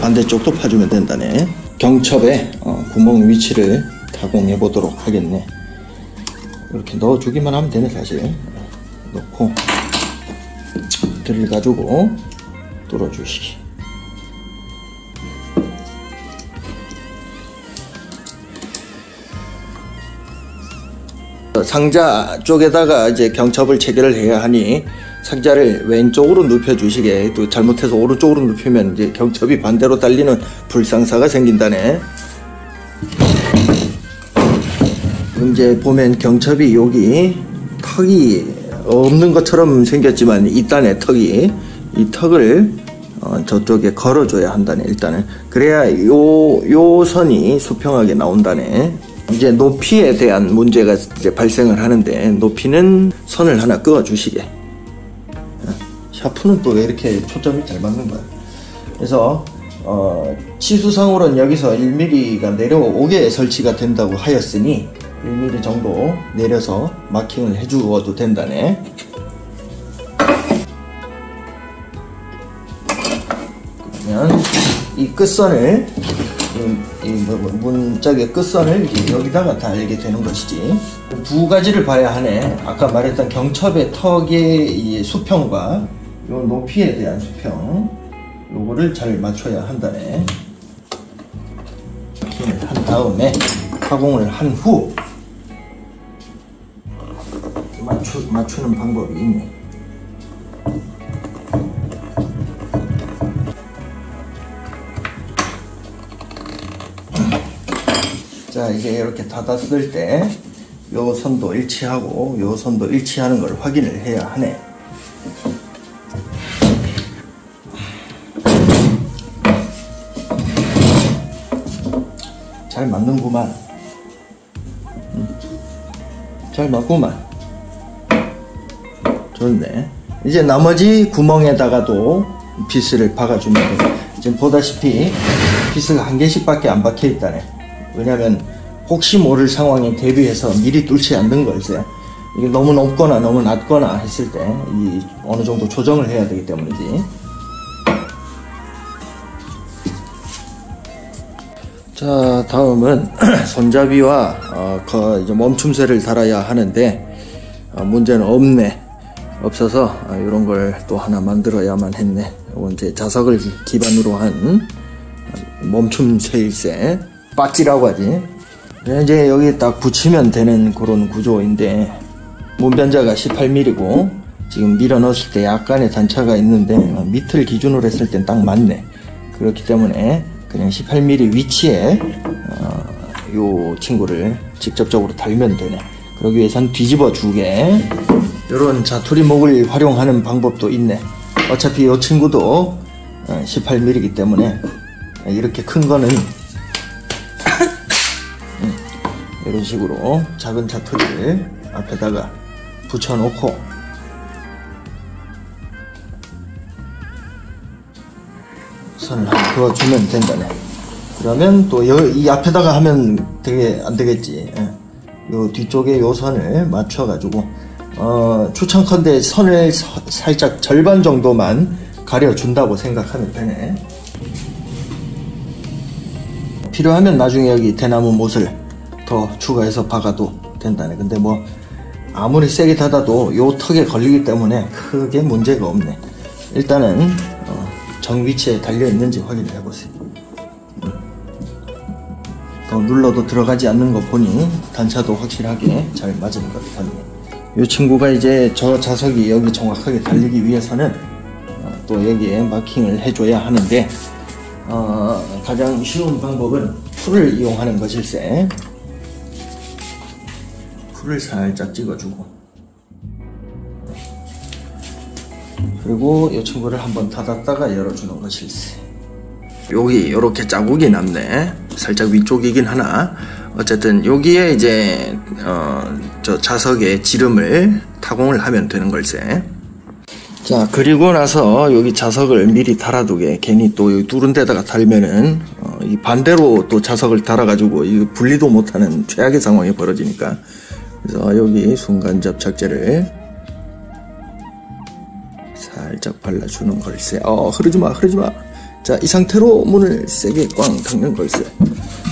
반대쪽도 파주면 된다네. 경첩에 구멍 위치를 가공해 보도록 하겠네. 이렇게 넣어주기만 하면 되네. 사실 넣고 드릴 가지고 뚫어주시기. 상자 쪽에다가 이제 경첩을 체결을 해야 하니 상자를 왼쪽으로 눕혀 주시게. 또 잘못해서 오른쪽으로 눕히면 이제 경첩이 반대로 달리는 불상사가 생긴다네. 이제 보면 경첩이 여기 턱이 없는 것처럼 생겼지만 있다네. 턱이, 이 턱을 저쪽에 걸어줘야 한다네. 일단은 그래야 요 선이 수평하게 나온다네. 이제 높이에 대한 문제가 이제 발생을 하는데, 높이는 선을 하나 그어 주시게. 샤프는 또 왜 이렇게 초점이 잘 맞는 거야. 그래서 치수상으로는 여기서 1mm가 내려오게 설치가 된다고 하였으니 1mm 정도 내려서 마킹을 해주어도 된다네. 그러면 이 끝선을, 문짝의 끝선을 이제 여기다가 달게 되는 것이지. 두 가지를 봐야 하네. 아까 말했던 경첩의 턱의 이 수평과 요 높이에 대한 수평, 요거를 잘 맞춰야 한다네. 마킹을 한 다음에 가공을 한 후 맞추는 방법이 있네. 자, 이제 이렇게 닫았을 때 요 선도 일치하고 요 선도 일치하는 걸 확인을 해야 하네. 잘 맞는구만. 잘 맞구만. 좋네. 이제 나머지 구멍에다가도 빗을 박아주면 돼. 지금 보다시피 빗을 한 개씩 밖에 안 박혀 있다네. 왜냐면 혹시 모를 상황에 대비해서 미리 뚫지 않는 걸세. 이게 너무 높거나 너무 낮거나 했을 때 이 어느 정도 조정을 해야 되기 때문이지. 자, 다음은 손잡이와 이제 멈춤쇠를 달아야 하는데, 문제는 없어서 이런 걸 또 하나 만들어야만 했네. 이건 이제 자석을 기반으로 한 멈춤쇠일세. 빠찌라고 하지. 이제 여기 딱 붙이면 되는 그런 구조인데, 문변자가 18mm고 지금 밀어 넣었을 때 약간의 단차가 있는데 밑을 기준으로 했을 땐 딱 맞네. 그렇기 때문에 그냥 18mm 위치에 요 친구를 직접적으로 달면 되네. 그러기 위해선 뒤집어 주게. 요런 자투리목을 활용하는 방법도 있네. 어차피 요 친구도 18mm이기 때문에 이렇게 큰 거는 이런 식으로 작은 자투리를 앞에다가 붙여놓고 선을 한번 그어주면 된다네. 그러면 또 이 앞에다가 하면 되게 안 되겠지. 요 뒤쪽에 요 선을 맞춰가지고 추천컨대 선을 살짝 절반 정도만 가려준다고 생각하면 되네. 필요하면 나중에 여기 대나무 못을 더 추가해서 박아도 된다네. 근데 뭐 아무리 세게 닫아도 요 턱에 걸리기 때문에 크게 문제가 없네. 일단은 정위치에 달려있는지 확인을 해보세요. 더 눌러도 들어가지 않는 거 보니 단차도 확실하게 잘 맞은 것 같네요. 이 친구가 이제 저 자석이 여기 정확하게 달리기 위해서는 또 여기에 마킹을 해줘야 하는데 가장 쉬운 방법은 풀을 이용하는 것일세. 풀을 살짝 찍어주고, 그리고 이 친구를 한번 닫았다가 열어주는 것일세. 여기 이렇게 자국이 남네. 살짝 위쪽이긴 하나, 어쨌든 여기에 이제 저 자석에 지름을 타공을 하면 되는 걸세. 자, 그리고 나서 여기 자석을 미리 달아두게. 괜히 또 여기 뚫은 데다가 달면은 이 반대로 또 자석을 달아가지고 이거 분리도 못하는 최악의 상황이 벌어지니까. 그래서 여기 순간 접착제를 살짝 발라주는 걸세. 흐르지마, 흐르지마. 자, 이 상태로 문을 세게 꽝 닫는 걸세.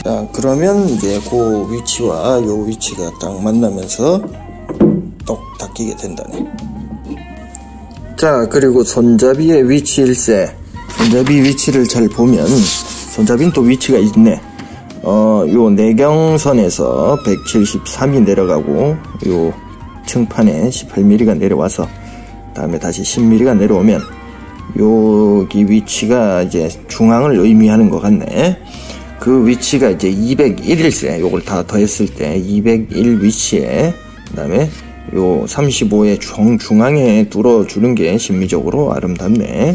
자, 그러면 이제 그 위치와 요 위치가 딱 만나면서 똑 닫히게 된다네. 자, 그리고 손잡이의 위치일세. 손잡이 위치를 잘 보면 손잡이는 또 위치가 있네. 요 내경선에서 173이 내려가고 요 층판에 18mm가 내려와서 다음에 다시 10mm가 내려오면 여기 위치가 이제 중앙을 의미하는 것 같네. 그 위치가 이제 201일세. 요걸 다 더했을 때 201 위치에, 그 다음에 요 35의 중앙에 뚫어주는 게 심미적으로 아름답네.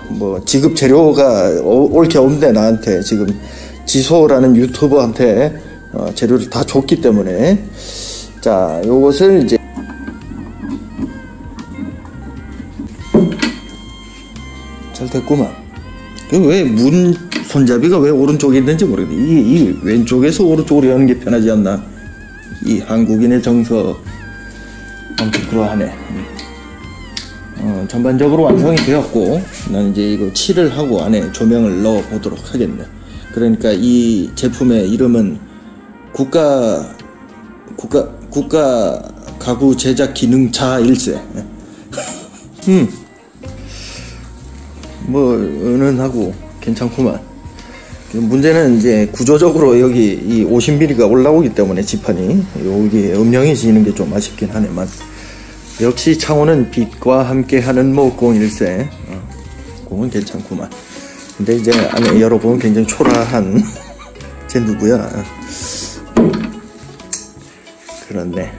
뭐 지급 재료가 옳게 없네. 나한테 지금 지소라는 유튜버한테 재료를 다 줬기 때문에. 자, 요것을 이제 잘 됐구만. 왜 문 손잡이가 왜 오른쪽에 있는지 모르겠네. 이 왼쪽에서 오른쪽으로 여는 게 편하지 않나. 이 한국인의 정서. 아무튼 그러하네. 전반적으로 완성이 되었고, 나는 이제 이거 칠을 하고 안에 조명을 넣어 보도록 하겠네. 그러니까 이 제품의 이름은 국가 가구 제작 기능차 일세. 뭐 은은하고 괜찮구만. 문제는 이제 구조적으로 여기 이 50mm가 올라오기 때문에 지판이 여기 음영해지는 게 좀 아쉽긴 하네만. 역시 창호는 빛과 함께하는 목공일세. 공은 괜찮구만. 근데 이제 안에 열어보면 굉장히 초라한 쟤 누구야? 그렇네.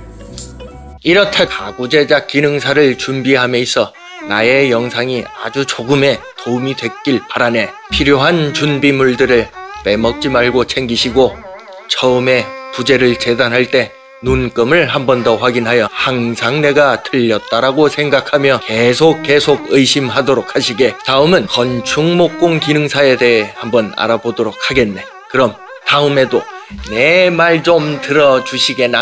이렇다 가구 제작 기능사를 준비함에 있어 나의 영상이 아주 조금의 도움이 됐길 바라네. 필요한 준비물들을 빼먹지 말고 챙기시고, 처음에 부재를 재단할 때 눈금을 한 번 더 확인하여 항상 내가 틀렸다라고 생각하며 계속 의심하도록 하시게. 다음은 건축 목공 기능사에 대해 한번 알아보도록 하겠네. 그럼 다음에도 내 말 좀 들어주시게나.